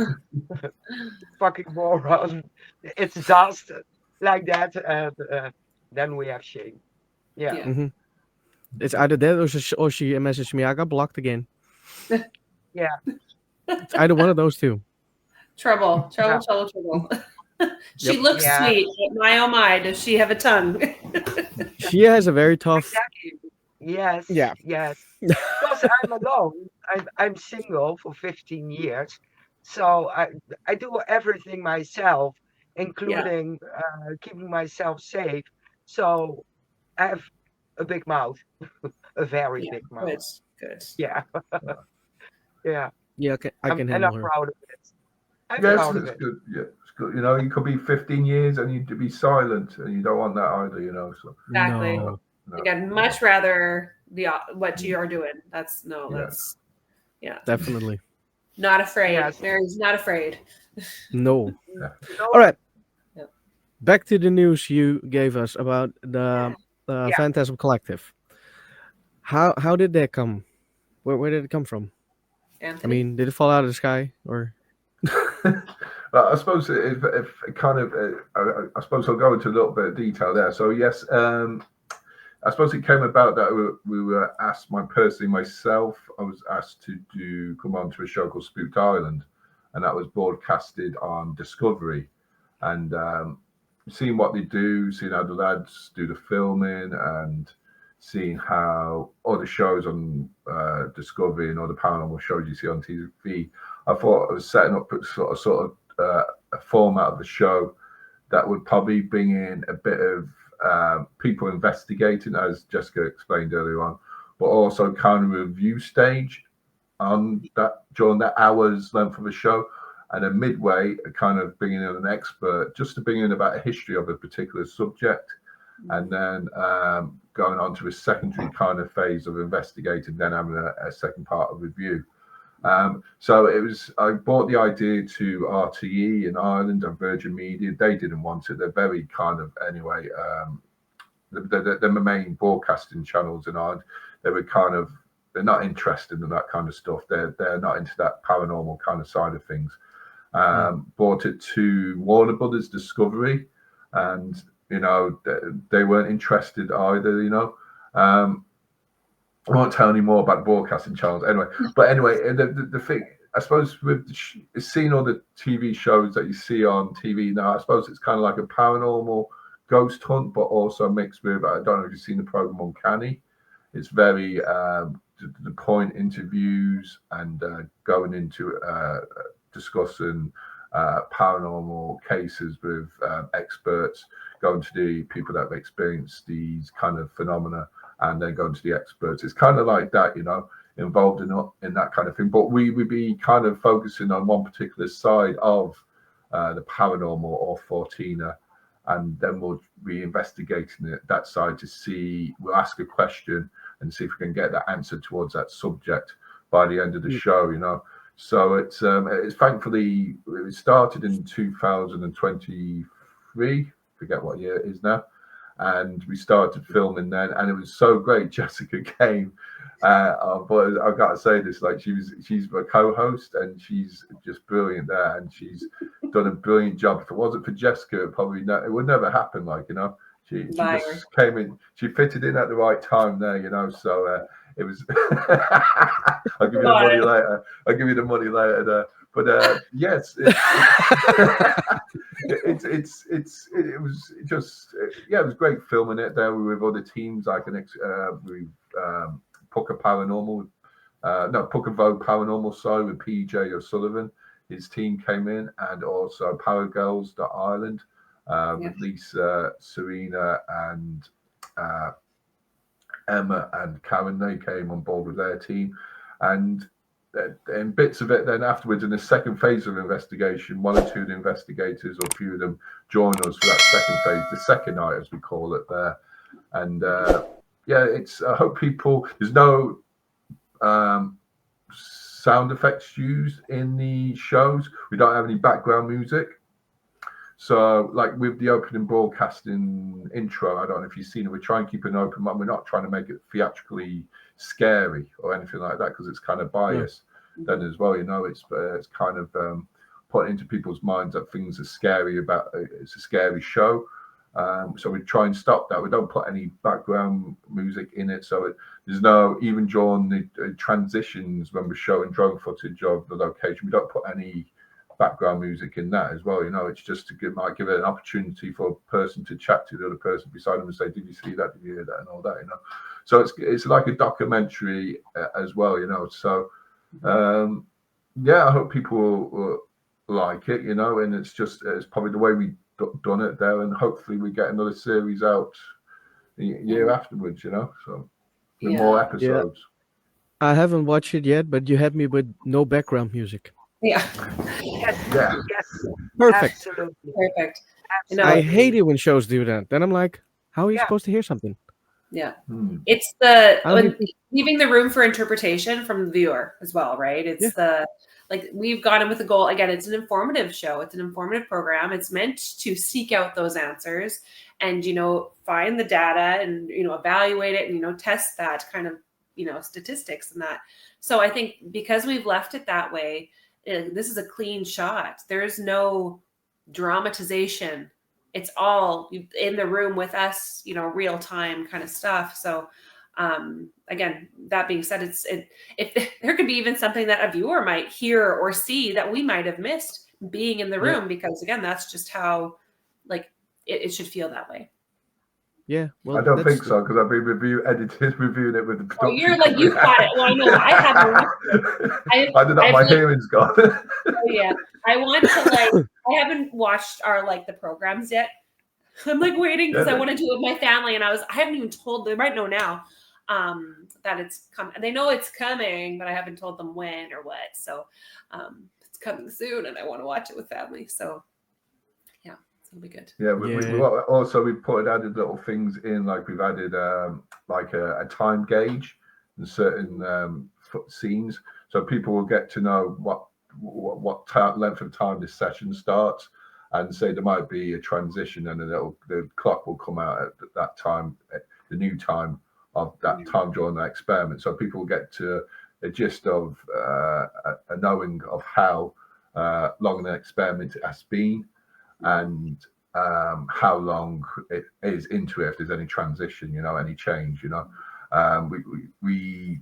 Fucking moron. It's dust like that, and then we have shame. Yeah. Mm-hmm. It's either that or she messaged me. I got blocked again. Yeah. It's either one of those two. Trouble. She Yep. looks Yeah. sweet, but my oh my, does she have a tongue? She has a very tough. Exactly. Yes. Yeah. Yes. Because I'm alone. I'm single for 15 years, so I do everything myself, including keeping myself safe. So I have a big mouth, a very Yeah, big good, mouth. good. Yeah. Yeah. Yeah, I can And handle I'm her. proud of it. I'm Yes, proud of it's it. good. Yeah, it's good. You know, you could be 15 years and you'd be silent, and you don't want that either. You know, so Exactly. No. Like, I'd much rather be what you are doing. That's Definitely. not afraid. Yes. Mary's not afraid. No. You All right. Yeah. Back to the news you gave us about the Yeah. Phantasm Collective. How did that come? Where did it come from? I Anthony? mean, did it fall out of the sky or? Well, I suppose if kind of, I suppose I'll go into a little bit of detail there. So yes, I suppose it came about that we were asked, myself, I was asked to come on to a show called Spooked Island, and that was broadcasted on Discovery, and seeing what they do, seeing how the lads do the filming, and seeing how other shows on Discovery and other paranormal shows you see on TV. I thought I was setting up sort of a format of the show that would probably bring in a bit of people investigating, as Jessica explained earlier on, but also kind of a review stage on that during that hour's length of a show, and a midway kind of bringing in an expert just to bring in about a history of a particular subject, and then going on to a secondary kind of phase of investigating, then having a second part of review. So I brought the idea to RTE in Ireland and Virgin Media. They didn't want it. They're very kind of, anyway, they're the main broadcasting channels in Ireland. They're not interested in that kind of stuff. They're not into that paranormal kind of side of things. Brought it to Warner Brothers Discovery, and they weren't interested either. I won't tell any more about broadcasting channels anyway. But anyway, the thing, I suppose, with seeing all the TV shows that you see on TV now, I suppose it's kind of like a paranormal ghost hunt, but also mixed with, I don't know if you've seen the program Uncanny. It's very to the point interviews and going into discussing paranormal cases with experts, going to the people that have experienced these kind of phenomena, and then going to the experts. It's kind of like that, involved in that kind of thing. But we would be kind of focusing on one particular side of the paranormal or Fortina, and then we'll be investigating that side to see. We'll ask a question and see if we can get that answer towards that subject by the end of the show. So it's thankfully it started in 2023. Forget what year it is now. And we started filming then, and it was so great. Jessica came, but I've got to say this: like she's my co-host, and she's just brilliant there, and she's done a brilliant job. If it wasn't for Jessica, it would never happen. She just came in, she fitted in at the right time there, So it was. I'll give you the money later. There. But yes, it was just it was great filming it there with other teams like Pucker Paranormal, Pucker Vogue Paranormal side with PJ O'Sullivan. His team came in, and also Paragirls.Ireland with Lisa, Serena, and Emma and Karen. They came on board with their team, and bits of it then afterwards in the second phase of investigation, one or two of the investigators or a few of them join us for that second phase, the second night as we call it there. And it's I hope people, there's no sound effects used in the shows. We don't have any background music. So, like with the opening broadcasting intro, I don't know if you've seen it, we try and keep an open mind. We're not trying to make it theatrically scary or anything like that, because it's kind of biased then as well. It's kind of put into people's minds that things are scary it's a scary show. So we try and stop that. We don't put any background music in it. So there's no, even during the transitions when we're showing drone footage of the location, we don't put any background music in that as well. You know, it's just might give it an opportunity for a person to chat to the other person beside them and say, "Did you see that? Did you hear that?" and all that. You know, so it's like a documentary as well. You know, so yeah, I hope people will like it. You know, and it's probably the way we done it there, and hopefully we get another series out the year afterwards. You know, so with more episodes. I haven't watched it yet, but you had me with no background music. Yeah. Yes, Yeah. yes, Perfect. absolutely. Perfect. I hate it when shows do that. Then I'm like, how are you supposed to hear something? Yeah. Hmm. It's leaving the room for interpretation from the viewer as well, right? It's we've gone in with the goal. Again, it's an informative show. It's an informative program. It's meant to seek out those answers and, find the data and, evaluate it and, test that kind of, statistics and that. So I think because we've left it that way, this is a clean shot. There's no dramatization. It's all in the room with us, real time kind of stuff. So again, that being said, if there could be even something that a viewer might hear or see that we might have missed being in the room, because again, that's just how it should feel that way. Yeah, well, I don't think so because I've been reviewing it with the production. Oh, you're like, you've got it. Well, I know I haven't. I did that. My hearing's gone. Oh yeah, I want to I haven't watched our the programs yet. I'm waiting because I want to do it with my family, and I haven't even told them. They might know now that it's coming. They know it's coming, but I haven't told them when or what. So it's coming soon, and I want to watch it with family. So yeah, it'll be good. Yeah, we put added little things in, like we've added a time gauge in certain scenes, so people will get to know what length of time this session starts, and say there might be a transition, and then the clock will come out at that time, the new time of that time during the experiment. So people will get to a gist of a knowing of how long the experiment has been, and how long it is into it, if there's any transition, any change. We've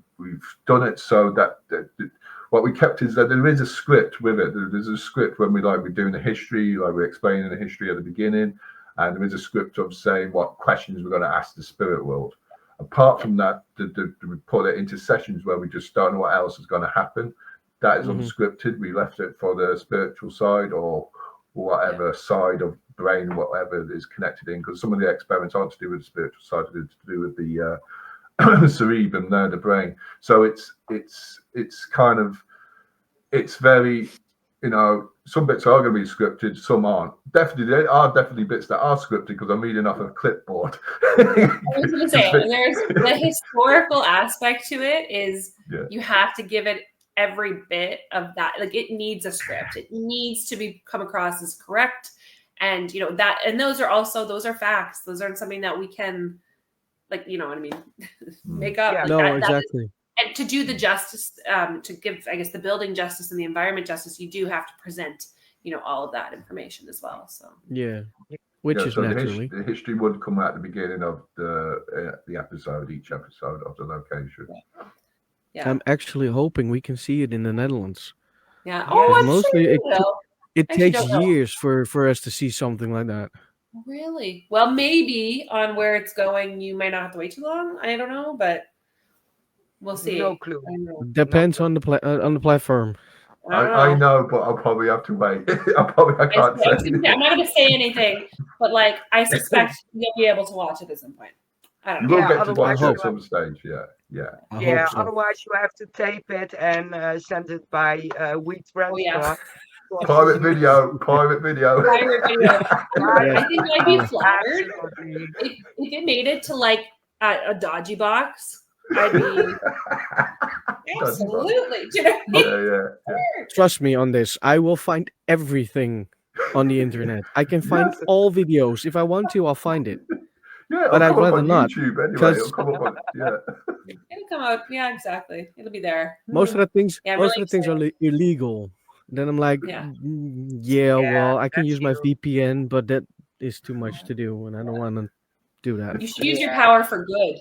done it so that what we kept is that there is a script with it. There's a script when we're doing the history, we're explaining the history at the beginning, and there is a script of saying what questions we're going to ask the spirit world. Apart from that, we put it into sessions where we just don't know what else is going to happen. That is unscripted. We left it for the spiritual side or whatever side of brain, whatever is connected in, because some of the experiments aren't to do with the spiritual side, it's to do with the cerebrum, the brain. So it's kind of, it's very, some bits are going to be scripted, some aren't. There are definitely bits that are scripted because I'm reading off a clipboard. I was going to say, there's the historical aspect to it is you have to give it every bit of that. It needs a script. It needs to come across as correct. And, and those are facts. Those aren't something that we can, make up. Yeah. No, exactly. And to do the justice, to give, I guess, the building justice and the environment justice, you do have to present, all of that information as well. So yeah, which is so naturally the history would come at the beginning of the episode, each episode of the location. Yeah. I'm actually hoping we can see it in the Netherlands. Yeah. Oh, mostly it takes years for us to see something like that. Really? Well, maybe on where it's going, you might not have to wait too long. I don't know, but we'll see. No clue. Depends on the platform. I know, but I'll probably have to wait. I can't say. I'm not going to say anything, but I suspect you'll be able to watch it at some point. I don't know. You will get to watch it at some stage. Yeah. Yeah. So. Otherwise, you have to tape it and send it by wheat transfer. Oh, yeah. Private video. I think I'd be flattered if it made it to a dodgy box. I'd be absolutely. Yeah. Trust me on this. I will find everything on the internet. I can find all videos. If I want to, I'll find it. Yeah, but I'd rather not. YouTube anyway. It'll come up on, It'll come out. Yeah, exactly. It'll be there. Most of the things, things are illegal. Then I'm like, well, I can use my VPN, but that is too much to do, and I don't want to do that. You should use your power for good.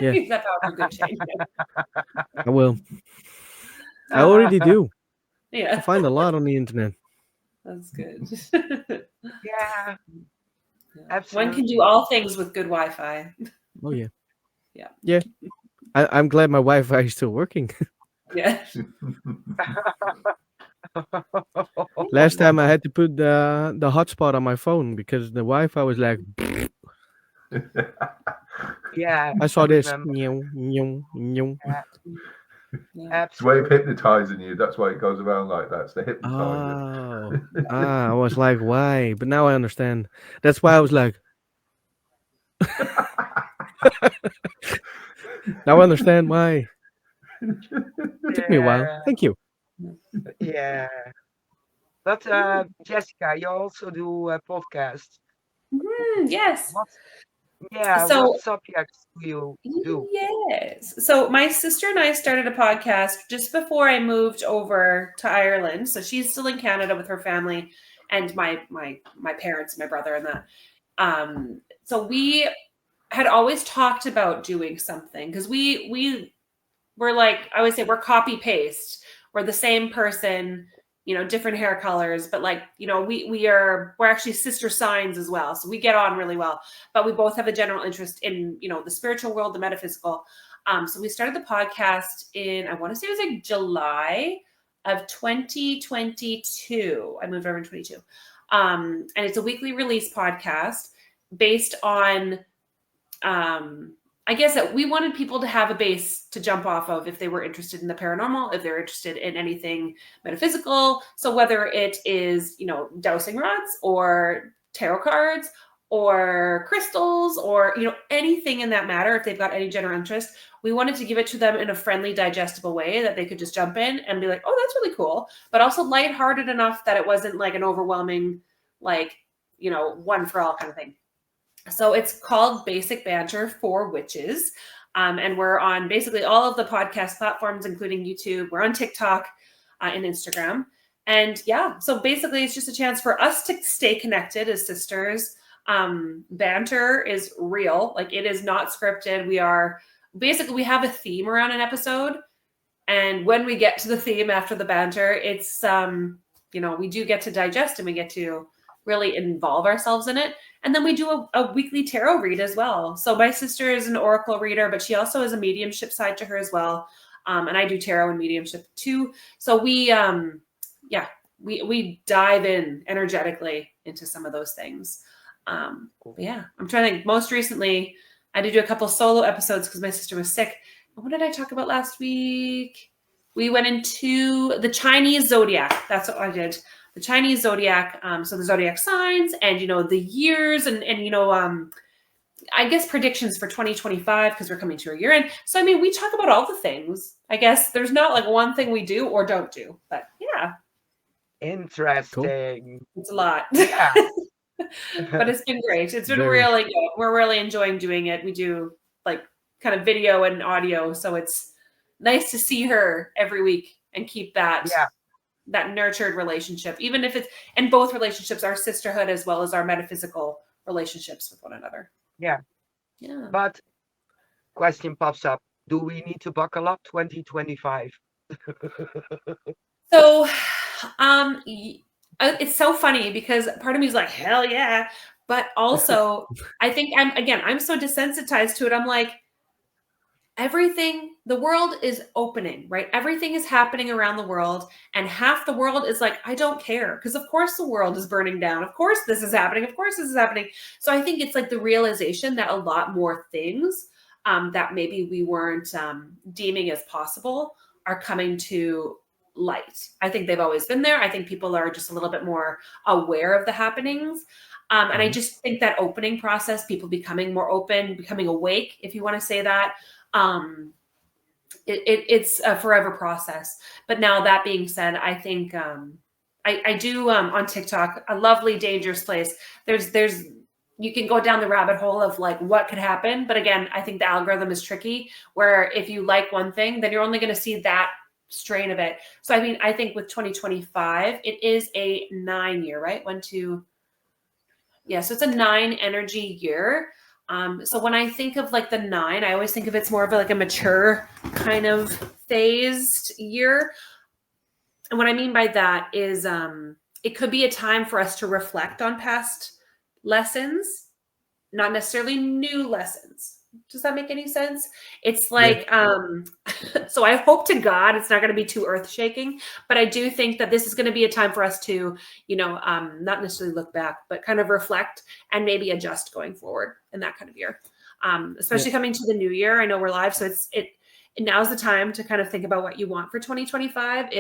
Use that power for good, Shane. I will. I already do. Yeah, I find a lot on the internet. that's good. Yeah, One can do absolutely. all things with good Wi-Fi. Oh yeah. Yeah. Yeah. I'm glad my Wi-Fi is still working. Yeah. Last time I had to put the hotspot on my phone because the Wi-Fi was like. Yeah, I saw I this. remember. Nyong, nyong, nyong. Yeah, Yeah. It's a way of absolutely. hypnotizing you. That's why it goes around like that. It's the hypnotizer. Oh, I was like, why? But now I understand. That's why I was like, now I understand why. Took me a while. Yeah, Thank you. yeah. But Jessica, you also do a podcast. Yes. What So subjects do you do? yes. So my sister and I started a podcast just before I moved over to Ireland. So she's still in Canada with her family and my parents, my brother, and that. So we had always talked about doing something because we're like, I always say we're copy paste. We're the same person, different hair colors, but like, we're actually sister signs as well. So we get on really well, but we both have a general interest in, the spiritual world, the metaphysical. So we started the podcast in, I want to say it was like July of 2022. I moved over in 22. And it's a weekly release podcast based on, I guess that we wanted people to have a base to jump off of if they were interested in the paranormal, if they're interested in anything metaphysical. So whether it is, dowsing rods or tarot cards or crystals or, anything in that matter, if they've got any general interest, we wanted to give it to them in a friendly, digestible way that they could just jump in and be like, oh, that's really cool. But also lighthearted enough that it wasn't like an overwhelming, like, one for all kind of thing. So it's called Basic Banter for Witches. And we're on basically all of the podcast platforms, including YouTube. We're on TikTok and Instagram. And yeah, so basically it's just a chance for us to stay connected as sisters. Banter is real. Like it is not scripted. We have a theme around an episode. And when we get to the theme after the banter, it's, we do get to digest and we get to really involve ourselves in it. And then we do a weekly tarot read as well. So my sister is an oracle reader, but she also has a mediumship side to her as well. And I do tarot and mediumship too. So we dive in energetically into some of those things. But yeah, I'm trying to think. Most recently, I did do a couple solo episodes because my sister was sick. What did I talk about last week? We went into the Chinese zodiac. That's what I did. The Chinese zodiac. So the zodiac signs and, the years and I guess predictions for 2025 because we're coming to a year end. So, I mean, we talk about all the things. I guess there's not like one thing we do or don't do, but yeah. Interesting. It's a lot. Yeah. But it's been great. It's been Very. really good. We're really enjoying doing it. We do like kind of video and audio. So it's nice to see her every week and keep that nurtured relationship, even if it's, and both relationships are sisterhood as well as our metaphysical relationships with one another. Yeah. Yeah. But question pops up. Do we need to buckle up 2025? So it's so funny because part of me is like, hell yeah. But also I think I'm so desensitized to it. I'm like, the world is opening, right? Everything is happening around the world. And half the world is like, I don't care. Because of course the world is burning down. Of course this is happening. Of course this is happening. So I think it's like the realization that a lot more things that maybe we weren't deeming as possible are coming to light. I think they've always been there. I think people are just a little bit more aware of the happenings. And I just think that opening process, people becoming more open, becoming awake, if you want to say that, it's a forever process. But now that being said, I think I do on TikTok, a lovely dangerous place. There's you can go down the rabbit hole of like what could happen. But again, I think the algorithm is tricky where if you like one thing, then you're only going to see that strain of it. So I mean, I think with 2025, it is a 9 year, right? 1, 2. Yeah. So it's a 9 energy year. So when I think of like the 9, I always think of it's more of like a mature kind of phased year. And what I mean by that is it could be a time for us to reflect on past lessons, not necessarily new lessons. Does that make any sense? It's like, so I hope to God it's not going to be too earth shaking, but I do think that this is going to be a time for us to, not necessarily look back, but kind of reflect and maybe adjust going forward in that kind of year. Especially coming to the new year. I know we're live, so now's the time to kind of think about what you want for 2025.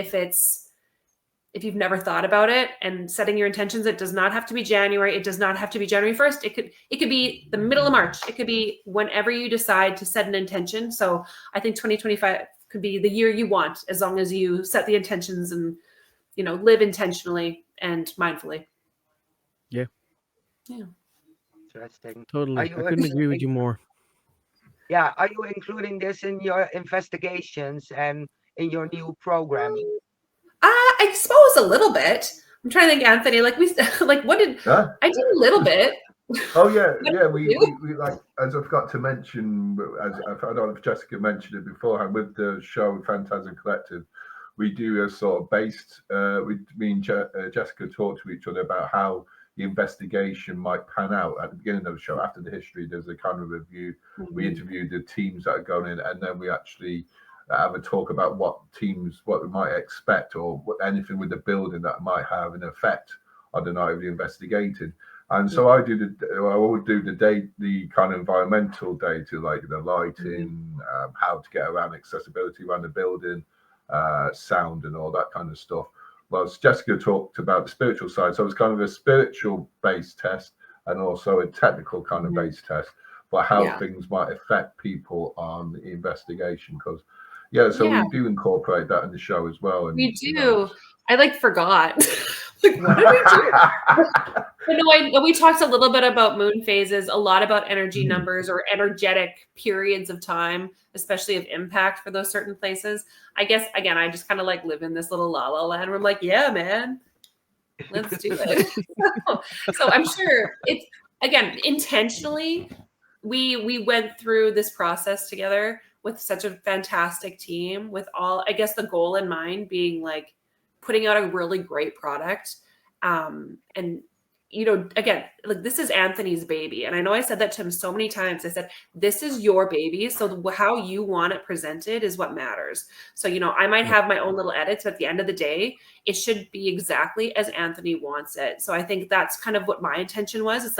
If you've never thought about it and setting your intentions, it does not have to be January. It does not have to be January 1st. It could be the middle of March. It could be whenever you decide to set an intention. So I think 2025 could be the year you want, as long as you set the intentions and, live intentionally and mindfully. Yeah. Interesting. Totally. I couldn't agree with you more. Yeah. Are you including this in your investigations and in your new programming? I suppose a little bit. I'm trying to think, Anthony, what did I did a little bit. Oh yeah, we like, as I forgot to mention, as I don't know if Jessica mentioned it beforehand, with the show Phantasm Collective, we do a sort of based. Me and Jessica talk to each other about how the investigation might pan out at the beginning of the show. After the history, there's a kind of review. Mm-hmm. We interview the teams that are going in, and then we actually have a talk about what we might expect, or anything with the building that might have an effect on the night of the investigated. And so I would do the kind of environmental data, like the lighting, how to get around, accessibility around the building, sound and all that kind of stuff. Well, Jessica talked about the spiritual side. So it was kind of a spiritual based test and also a technical kind of based test for how things might affect people on the investigation. Because we do incorporate that in the show as well. And we do. I forgot. What did we do? We talked a little bit about moon phases, a lot about energy numbers or energetic periods of time, especially of impact for those certain places. I guess, again, I just kind of live in this little la la land where I'm like, yeah, man, let's do it. So I'm sure it's, again, intentionally, we went through this process together with such a fantastic team, with all, I guess, the goal in mind being putting out a really great product. And, again, this is Anthony's baby. And I know I said that to him so many times. I said, this is your baby. So how you want it presented is what matters. So, I might have my own little edits, but at the end of the day, it should be exactly as Anthony wants it. So I think that's kind of what my intention was. It's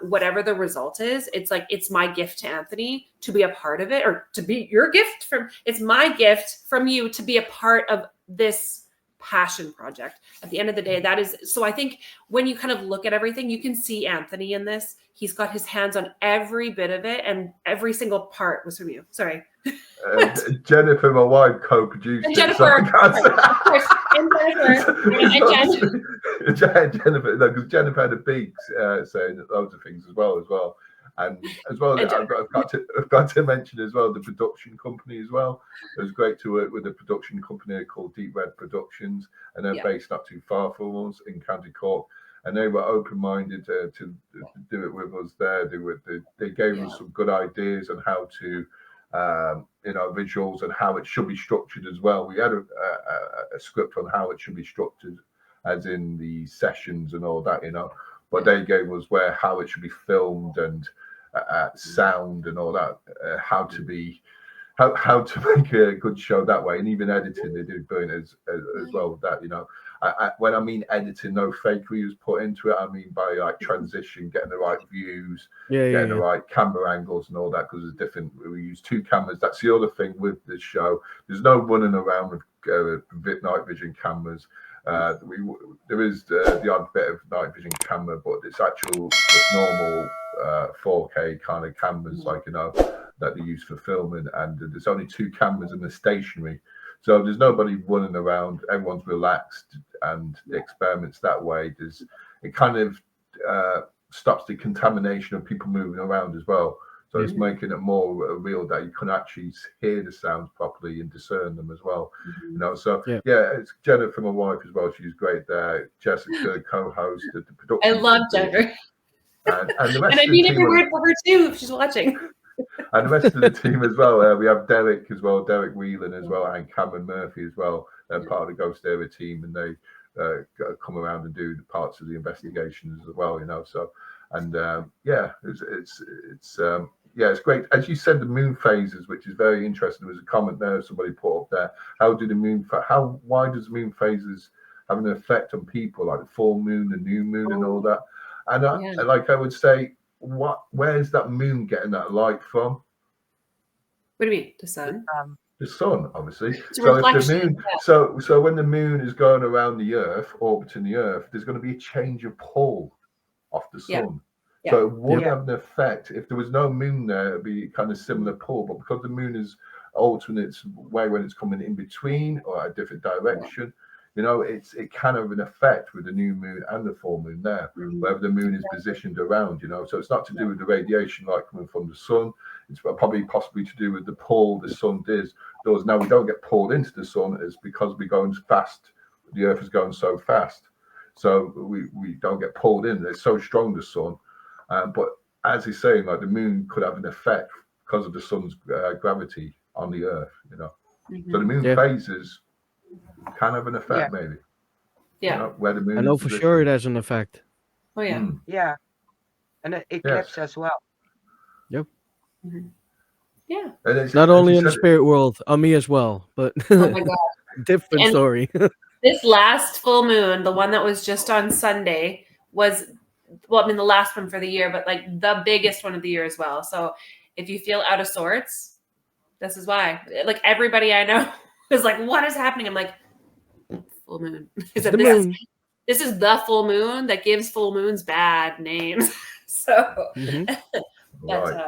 whatever the result is, it's my gift to Anthony to be a part of it, or to be your gift it's my gift from you to be a part of this passion project. At the end of the day, that is, so I think when you kind of look at everything, you can see Anthony in this. He's got his hands on every bit of it, and every single part was from you. Sorry. Jennifer, my wife, co-produced and Jennifer, it. Jennifer, because Jennifer had a beat saying loads of things as well. And as well, I've got to mention as well the production company as well. It was great to work with a production company called Deep Red Productions, and they're based not too far from us in County Cork. And they were open-minded to do it with us there. They gave us some good ideas on how to, visuals and how it should be structured as well. We had a script on how it should be structured, as in the sessions and all that, But they gave us how it should be filmed and sound and all that, how to make a good show that way, and even editing they did brilliant as well with that. When I mean editing, no fakery was put into it. I mean by transition, getting the right views, getting the right camera angles and all that, because it's different. We use 2 cameras. That's the other thing with this show. There's no running around with night vision cameras. There is the odd bit of night vision camera, but it's just normal 4K kind of cameras, that they use for filming. And there's only 2 cameras in the stationary, so there's nobody running around. Everyone's relaxed, and the experiments that way. It kind of stops the contamination of people moving around as well. So it's making it more real, that you can actually hear the sounds properly and discern them as well. It's Jennifer, my wife, as well. She's great there. Jessica, co-host, the production. I love Jennifer. And the rest and I mean every word for her too, if she's watching. And the rest of the team as well. We have Derek as well, Derek Whelan as well, and Cameron Murphy as well. They're part of the GhostÉire team, and they come around and do the parts of the investigations as well. So and it's great. As you said, the moon phases, which is very interesting. There was a comment there somebody put up there. Why does moon phases have an effect on people, like the full moon, the new moon, and all that? And I would say, where's that moon getting that light from? What do you mean? The sun? The sun, obviously. It's a So if the reflection. moon, so when the moon is going around the Earth, orbiting the Earth, there's going to be a change of pull off the sun. Yeah. So it would have an effect. If there was no moon there, it'd be kind of similar pull. But because the moon is altering its way when it's coming in between or a different direction, it can have an effect with the new moon and the full moon there, wherever the moon is positioned around. So it's not to do with the radiation light coming from the sun. It's probably possibly to do with the pull the sun does. Now we don't get pulled into the sun. It's because we're going fast. The Earth is going so fast, so we don't get pulled in. It's so strong, the sun. But as he's saying, like the moon could have an effect because of the sun's gravity on the Earth. So the moon phases can have an effect, maybe. Yeah. Where the moon. I know for sure it has an effect. Oh yeah. Yeah, and it claps as well. Yep. Mm-hmm. Yeah. And it's not only in the spirit world, on me as well, but oh my God. different story. This last full moon, the one that was just on Sunday, was the last one for the year, but like the biggest one of the year as well. So if you feel out of sorts, this is why. Like everybody I know is like, what is happening? I'm like, full moon. This is the full moon that gives full moons bad names. So right.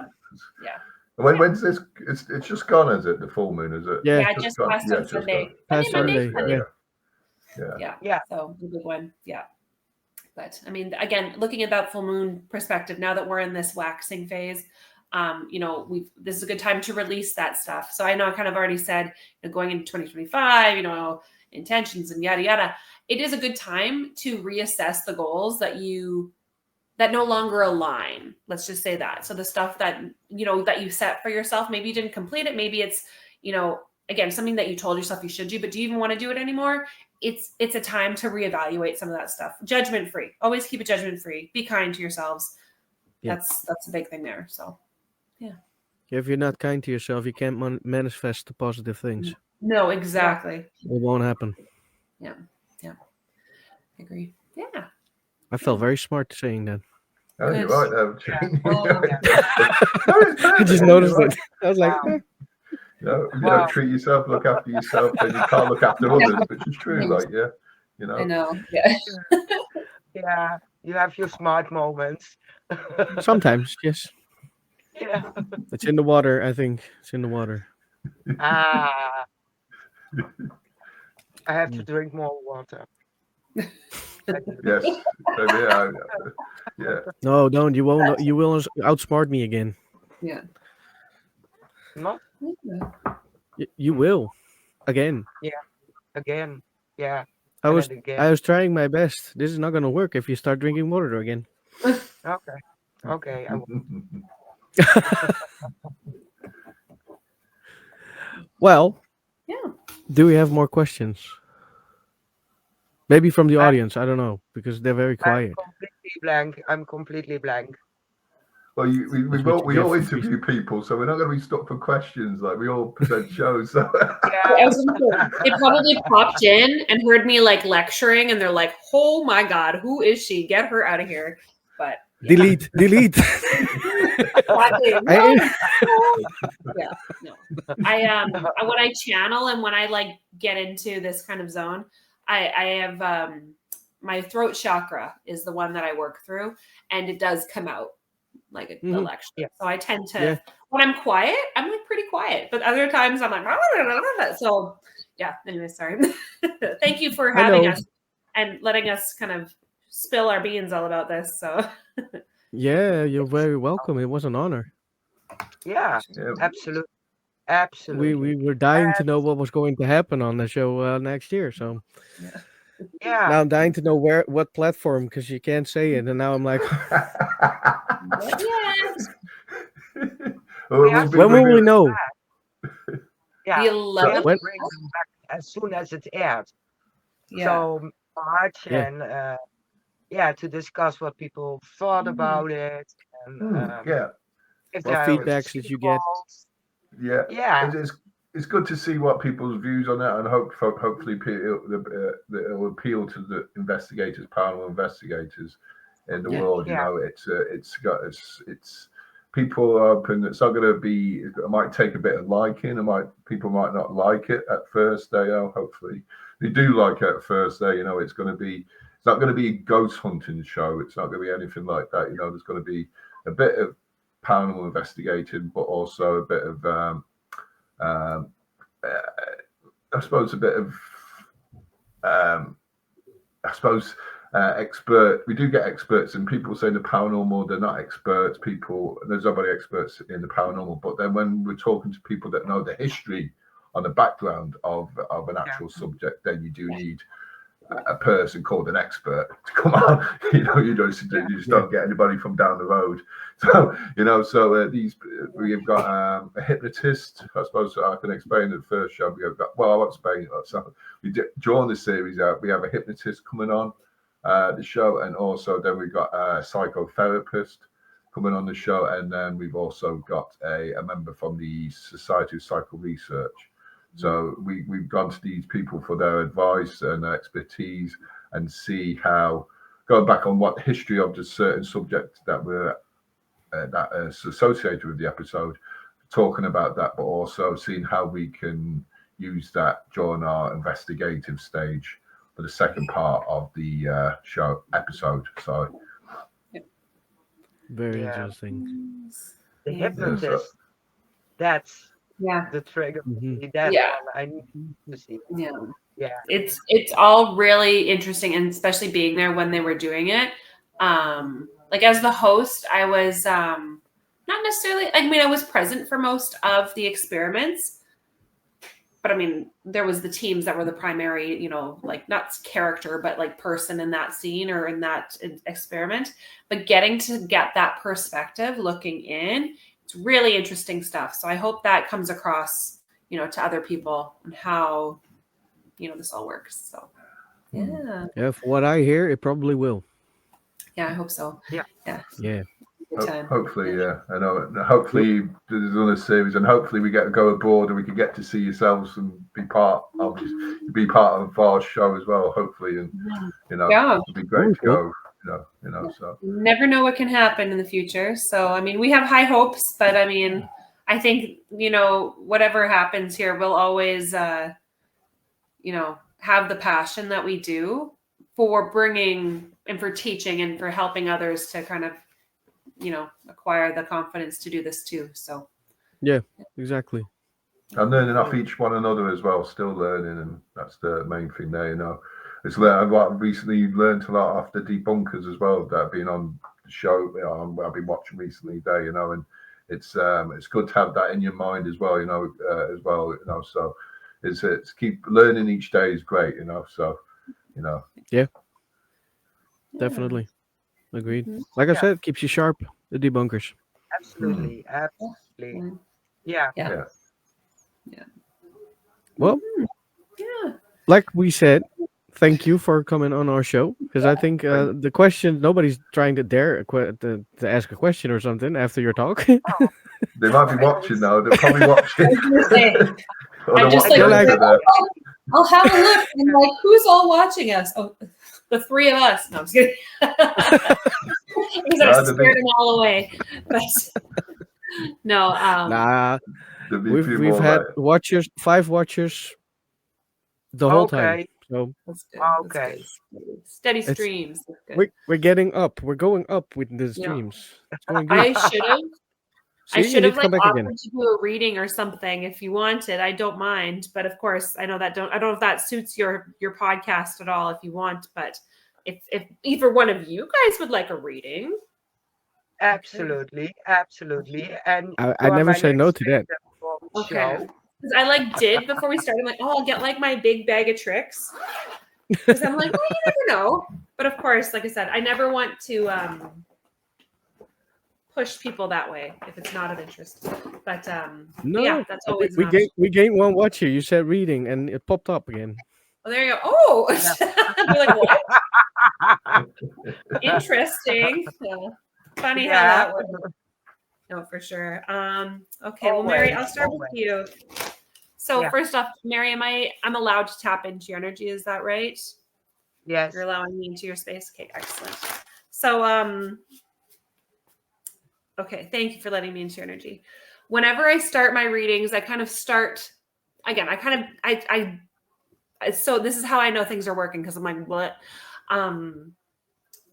When's this? It's just gone, is it? The full moon, is it? Yeah, it just passed on Sunday. Past Sunday. Yeah. So the big one. Yeah. But I mean, again, looking at that full moon perspective, now that we're in this waxing phase, this is a good time to release that stuff. So I know I kind of already said, going into 2025, intentions and yada yada. It is a good time to reassess the goals that no longer align. Let's just say that. So the stuff that you set for yourself, maybe you didn't complete it. Maybe it's again something that you told yourself you should do, but do you even want to do it anymore? It's a time to reevaluate some of that stuff. Judgment free. Always keep it judgment free. Be kind to yourselves. Yeah. That's a big thing there. So, yeah. If you're not kind to yourself, you can't manifest the positive things. No, exactly. It won't happen. Yeah. I agree. Yeah. I felt very smart saying that. Oh, you're right there. I just noticed it. I was like, you don't treat yourself, look after yourself, then you can't look after others, which is true. Like, I know. Yeah. Yeah, you have your smart moments. Sometimes, yes. Yeah. It's in the water, I think. It's in the water. I have to drink more water. Yes. Yeah. No, don't. You won't. You will outsmart me again. Yeah. Not? You will. Again. Yeah. Again. Yeah. I was trying my best. This is not going to work if you start drinking water again. Okay. I will. Well. Yeah. Do we have more questions? Maybe from the audience. I don't know, because they're very quiet. I'm completely blank. Well, we all interview people, so we're not going to be stuck for questions. Like, we all present shows. So. They probably popped in and heard me like lecturing, and they're like, "Oh my God, who is she? Get her out of here!" But delete. Yeah, no. When I channel and when I like get into this kind of zone, I have my throat chakra is the one that I work through, and it does come out like a lecture. Yeah. So I tend to, when I'm quiet, I'm like pretty quiet, but other times I'm like, so yeah. Anyway, sorry. Thank you for having us and letting us kind of spill our beans all about this. So yeah, you're very welcome. It was an honor. Yeah, absolutely. We were dying to know what was going to happen on the show next year. So yeah. Now I'm dying to know what platform, because you can't say it, and now I'm like, when will we know? Yeah, the 11th. Bring them back as soon as it aired. Yeah. So March Yeah. and to discuss what people thought about it and Yeah, if What there was feedbacks did you get? sequels. yeah. Yeah, It's good to see what people's views on it, and hopefully it'll appeal to the investigators, paranormal investigators in the Yeah. world. You yeah, know, it's people are open. It's not going to be. It might take a bit of liking. People might not like it at first. Hopefully they do like it at first. It's going to be. It's not going to be a ghost hunting show. It's not going to be anything like that. There's going to be a bit of paranormal investigating, but also a bit of I suppose a bit of expert. We do get experts, and people say the paranormal, they're not experts. There's nobody experts in the paranormal, but then when we're talking to people that know the history on the background of an actual subject, then you do need a person called an expert to come on. You just don't get anybody from down the road. So we've got a hypnotist. I suppose I can explain it first show. I won't explain it. So during the series we have a hypnotist coming on the show, and also then we've got a psychotherapist coming on the show, and then we've also got a member from the Society of Psycho Research. So we've gone to these people for their advice and their expertise, and see how, going back on what the history of the certain subject that is associated with the episode, talking about that, but also seeing how we can use that during our investigative stage for the second part of the show episode. So Very yeah. interesting. The Yeah. hypnotist. That's Yeah. the trigger. Mhm. That Yeah. one I need to see. Yeah. Yeah. It's all really interesting, and especially being there when they were doing it. Like as the host, I was not necessarily, I was present for most of the experiments, but there was the teams that were the primary, like not character, but like person in that scene or in that experiment. But getting to get that perspective, looking in, it's really interesting stuff. So I hope that comes across, to other people and how, this all works. So yeah. Yeah, from what I hear, it probably will. Yeah, I hope so. Yeah. Yeah. Good time. hopefully, yeah. I know. Hopefully, there's another series, and hopefully we get to go abroad and we can get to see yourselves and be part of our show as well. Hopefully, and Yeah. it'd be great to go. So You never know what can happen in the future. So we have high hopes, but I think whatever happens here, we'll always have the passion that we do for bringing and for teaching and for helping others to kind of acquire the confidence to do this too. So Yeah, exactly. I'm learning off each one another as well, still learning, and that's the main thing there. I've recently learned a lot off the debunkers as well that have been on the show. I've been watching recently there, and it's good to have that in your mind as well, So it's keep learning each day is great, So Yeah, definitely. Agreed. Mhm. Like I Yeah. said, keeps you sharp. The debunkers. Absolutely. Absolutely. Yeah. Yeah. Well, Yeah. like we said, thank you for coming on our show, because I think the question, nobody's trying to dare to ask a question or something after your talk. They might be watching now. They're probably watching. I was gonna say, Or I'm they're just watching like- later there. I'll have a look and like, who's all watching us? Oh, the three of us. No, I'm just kidding. Because I scared them all away. But no, Nah, There'll be a few we've more had later. 5 watchers the whole time. Okay. So that's good. Okay. That's good. Steady It's- streams. That's good. we're getting up. We're going up with the Yeah. streams. It's going good. I should have. See, I you should need have to come back offered again. to do a reading or something if you wanted. I don't mind, but of course, I know that I don't know if that suits your podcast at all. If you want, but if either one of you guys would like a reading, Absolutely. Absolutely. And I for never my say no next to that. Phantasm Okay. show, because I did before we started. I'm like, oh, I'll get like my big bag of tricks. Because I'm like, well, you never know. But of course, like I said, I never want to push people that way if it's not of interest. But No, yeah, that's always we an option. gained one watcher. You said reading, and it popped up again. Oh, there you go. Oh, Yeah. you're like, what? Interesting. Yeah. Funny how Yeah. that works. No, for sure. Okay, well, Mary, I'll start with you. So Yeah. first off, Mary, I'm allowed to tap into your energy, is that right? Yes. You're allowing me into your space. Okay, excellent. So okay, thank you for letting me into your energy. Whenever I start my readings, I kind of start again, so this is how I know things are working, because I'm like, what?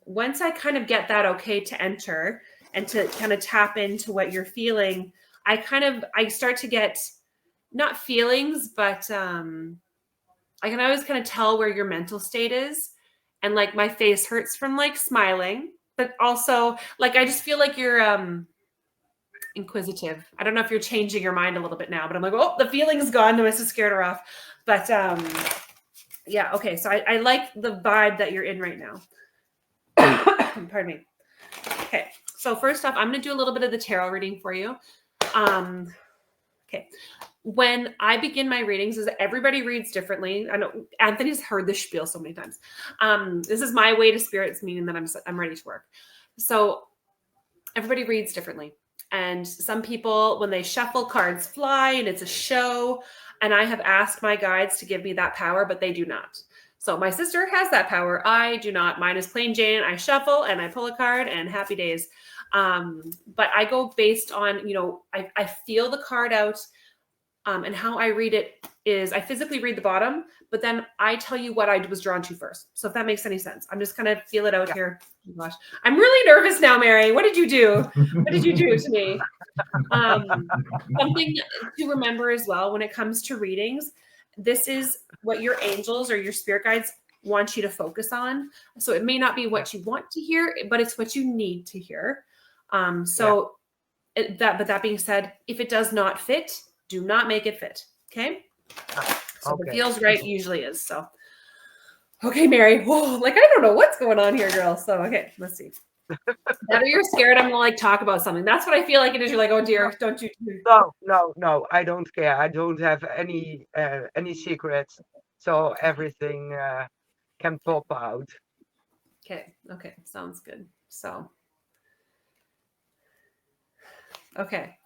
Once I kind of get that okay to enter and to kind of tap into what you're feeling, I start to get not feelings, but I can always kind of tell where your mental state is. And like my face hurts from like smiling, but also like I just feel like you're inquisitive. I don't know if you're changing your mind a little bit now, but I'm like, oh, the feeling's gone. I must have scared her off. But yeah, okay. So I like the vibe that you're in right now. Pardon me. Okay. So first off, I'm going to do a little bit of the tarot reading for you. Okay. When I begin my readings, is everybody reads differently. I know Anthony's heard this spiel so many times. This is my way to spirits, meaning that I'm ready to work. So everybody reads differently. And some people, when they shuffle, cards fly and it's a show. And I have asked my guides to give me that power, but they do not. So my sister has that power. I do not. Mine is plain Jane. I shuffle and I pull a card and happy days. But I go based on, I feel the card out. And how I read it is I physically read the bottom, but then I tell you what I was drawn to first. So if that makes any sense, I'm just kind of feel it out here. Oh gosh, I'm really nervous now, Mary. What did you do? What did you do to me? Something to remember as well when it comes to readings, this is what your angels or your spirit guides want you to focus on. So it may not be what you want to hear, but it's what you need to hear. But that being said, if it does not fit, do not make it fit. Okay. So if it feels right, usually is. So, okay, Mary. Whoa, like, I don't know what's going on here, girl. So, okay, let's see. That or you're scared I'm going to like talk about something. That's what I feel like it is. You're like, oh dear, don't you? No. I don't care. I don't have any secrets. So everything can pop out. Okay. Sounds good. So, okay.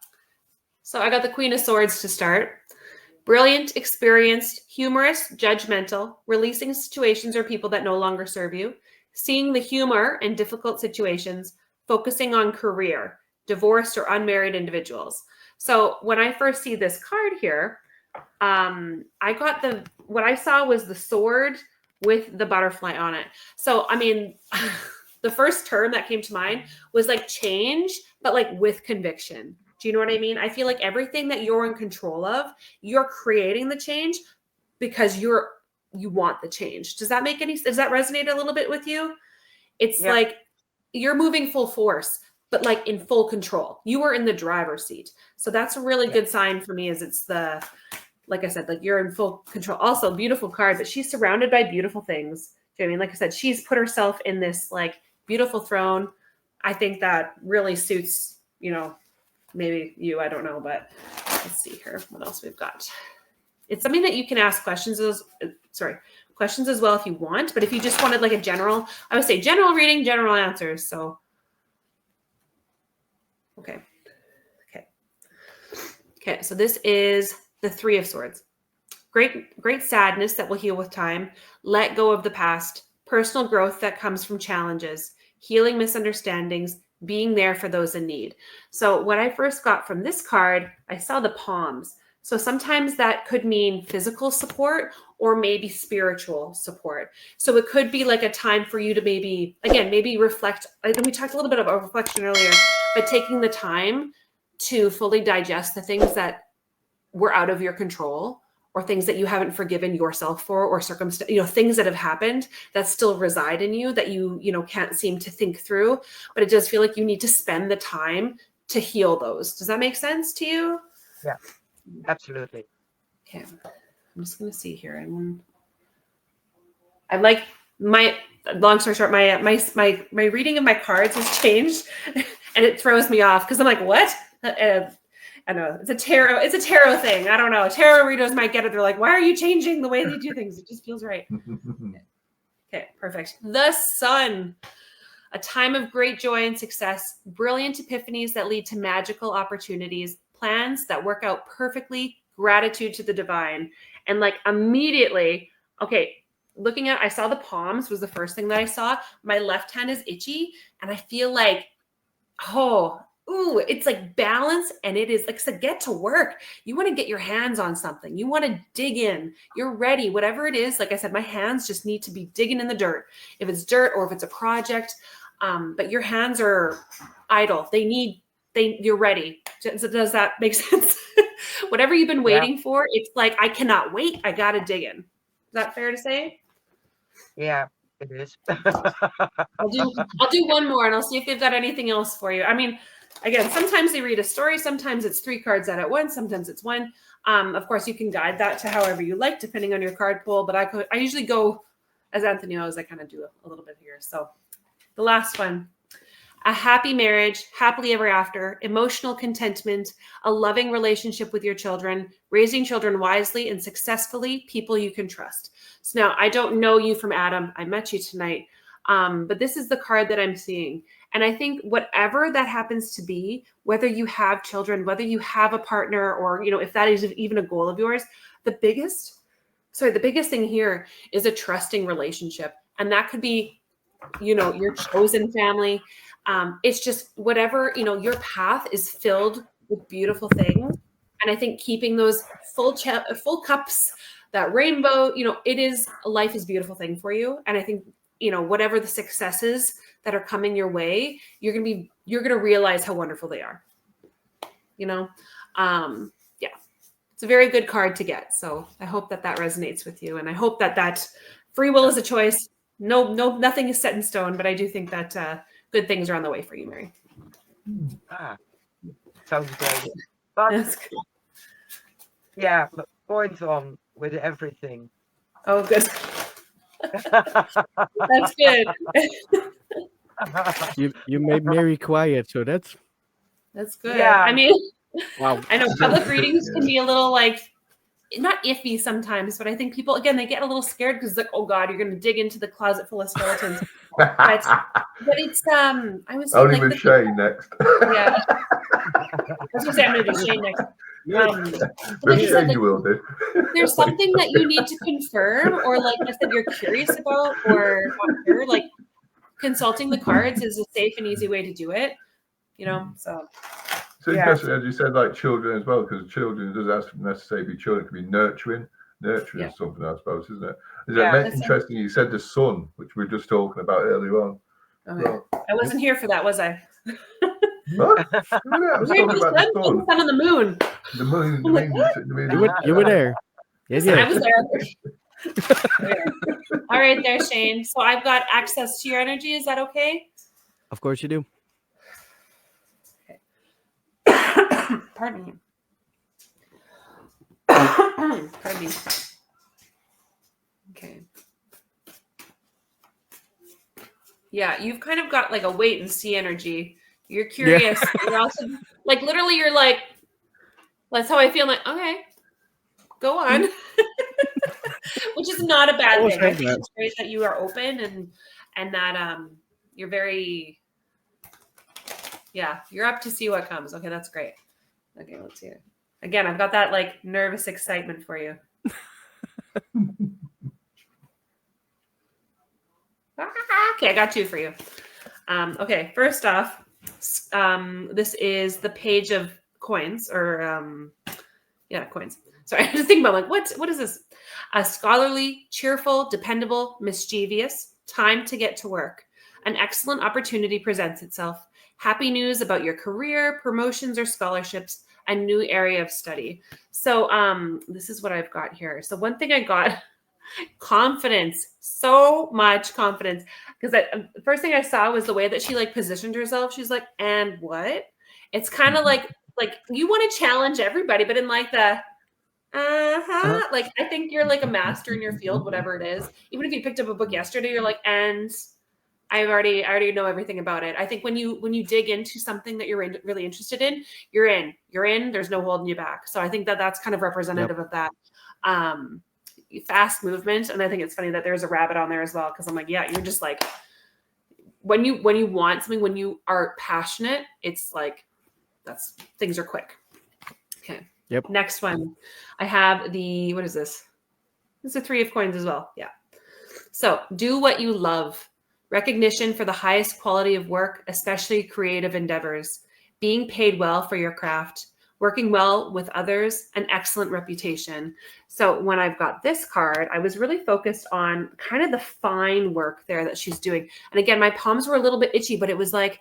So I got the Queen of Swords to start. Brilliant, experienced, humorous, judgmental, releasing situations or people that no longer serve you, seeing the humor in difficult situations, focusing on career, divorced or unmarried individuals. So when I first see this card here, I got what I saw was the sword with the butterfly on it. So, I mean, the first term that came to mind was like change, but like with conviction. Do you know what I mean? I feel like everything that you're in control of, you're creating the change because you want the change. Does that resonate a little bit with you? It's like you're moving full force, but like in full control. You are in the driver's seat. So that's a really good sign for me, is it's like I said, like you're in full control. Also, beautiful card, but she's surrounded by beautiful things. Do you know what I mean? Like I said, she's put herself in this like beautiful throne. I think that really suits, maybe you, I don't know, but let's see here. What else we've got? It's something that you can ask questions as well if you want, but if you just wanted like I would say general reading, general answers. So, okay. So this is the Three of Swords. Great sadness that will heal with time. Let go of the past. Personal growth that comes from challenges. Healing misunderstandings. Being there for those in need. So what I first got from this card, I saw the palms. So sometimes that could mean physical support or maybe spiritual support. So it could be like a time for you to maybe reflect. We talked a little bit about reflection earlier, but taking the time to fully digest the things that were out of your control, or things that you haven't forgiven yourself for, or things that have happened that still reside in you that you can't seem to think through, but it does feel like you need to spend the time to heal those. Does that make sense to you? Yeah, absolutely. Okay. I'm just going to see here. I'm like, my long story short, my reading of my cards has changed. and it throws me off because I'm like, what? I know it's a tarot thing. I don't know. Tarot readers might get it. They're like, why are you changing the way they do things? It just feels right. Okay, perfect. The sun, a time of great joy and success, brilliant epiphanies that lead to magical opportunities, plans that work out perfectly, gratitude to the divine. And like immediately, okay, I saw the palms was the first thing that I saw. My left hand is itchy and I feel like, it's like balance. And it is like, so get to work. You want to get your hands on something. You want to dig in. You're ready. Whatever it is, like I said, my hands just need to be digging in the dirt. If it's dirt or if it's a project, but your hands are idle. You're ready. So does that make sense? Whatever you've been waiting for, it's like, I cannot wait. I got to dig in. Is that fair to say? Yeah, it is. I'll do one more and I'll see if they've got anything else for you. I mean, again, sometimes they read a story. Sometimes it's 3 cards out at once. Sometimes it's 1. Of course, you can guide that to however you like, depending on your card pool. But I usually go, as Anthony knows, I kind of do a little bit here. So the last one. A happy marriage, happily ever after, emotional contentment, a loving relationship with your children, raising children wisely and successfully, people you can trust. So now I don't know you from Adam. I met you tonight. But this is the card that I'm seeing. And I think whatever that happens to be, whether you have children, whether you have a partner, or, if that is even a goal of yours, the biggest thing here is a trusting relationship. And that could be, your chosen family. It's just whatever, your path is filled with beautiful things. And I think keeping those full cups, that rainbow, life is a beautiful thing for you. And I think, whatever the successes that are coming your way, you're going to realize how wonderful they are. It's a very good card to get. So I hope that resonates with you. And I hope that free will is a choice. No, nothing is set in stone, but I do think that, good things are on the way for you, Mary. Sounds great. But but points on with everything. Oh, good. That's good. You made Mary quiet, so that's good. Yeah. I mean, wow. I know public readings can be a little not iffy sometimes, but I think people, again, they get a little scared because like, oh God, you're going to dig into the closet full of skeletons. But it's, I was only with Shane next. Yeah. I was going to say, I'm going to do Shane next. With Shane, you will do. There's something that you need to confirm, or like I said, you're curious about, or not sure, like consulting the cards is a safe and easy way to do it, so. It's interesting, as you said, like children as well, because children doesn't have to necessarily be children. It can be nurturing is something, I suppose, isn't it? Is it interesting? You said the sun, which we were just talking about earlier on. Okay. So, I wasn't here for that, was I? What? I was talking about the sun. The sun and the moon. The moon. You were there. Yes, I was there. All right, there, Shane. So I've got access to your energy. Is that okay? Of course you do. Pardon me. Pardon me. Okay. Yeah, you've kind of got like a wait and see energy. You're curious. Yeah. You're also like literally you're like, that's how I feel. Like, okay, go on. Which is not a bad thing. I think it's great that you are open and that you're very you're up to see what comes. Okay, that's great. Okay, let's see it. Again, I've got that like nervous excitement for you. Okay, I got 2 for you. Okay, first off, this is the page of coins, or coins. Sorry, I was thinking about like what is this? A scholarly, cheerful, dependable, mischievous. Time to get to work. An excellent opportunity presents itself. Happy news about your career, promotions, or scholarships, a new area of study. So this is what I've got here. So one thing I got, confidence, so much confidence. Because the first thing I saw was the way that she like positioned herself. She's like, and what? It's kind of like you want to challenge everybody, but in like the, like I think you're like a master in your field, whatever it is. Even if you picked up a book yesterday, you're like, and I already know everything about it. I think when you dig into something that you're really interested in, you're in. There's no holding you back. So I think that that's kind of representative of that fast movement. And I think it's funny that there's a rabbit on there as well, because I'm like, yeah, you're just like, when you want something, when you are passionate, it's like things are quick. Okay. Yep. Next one, I have what is this? This is a 3 of coins as well. Yeah. So do what you love. Recognition for the highest quality of work, especially creative endeavors. Being paid well for your craft. Working well with others. An excellent reputation. So when I've got this card, I was really focused on kind of the fine work there that she's doing. And again, my palms were a little bit itchy, but it was like,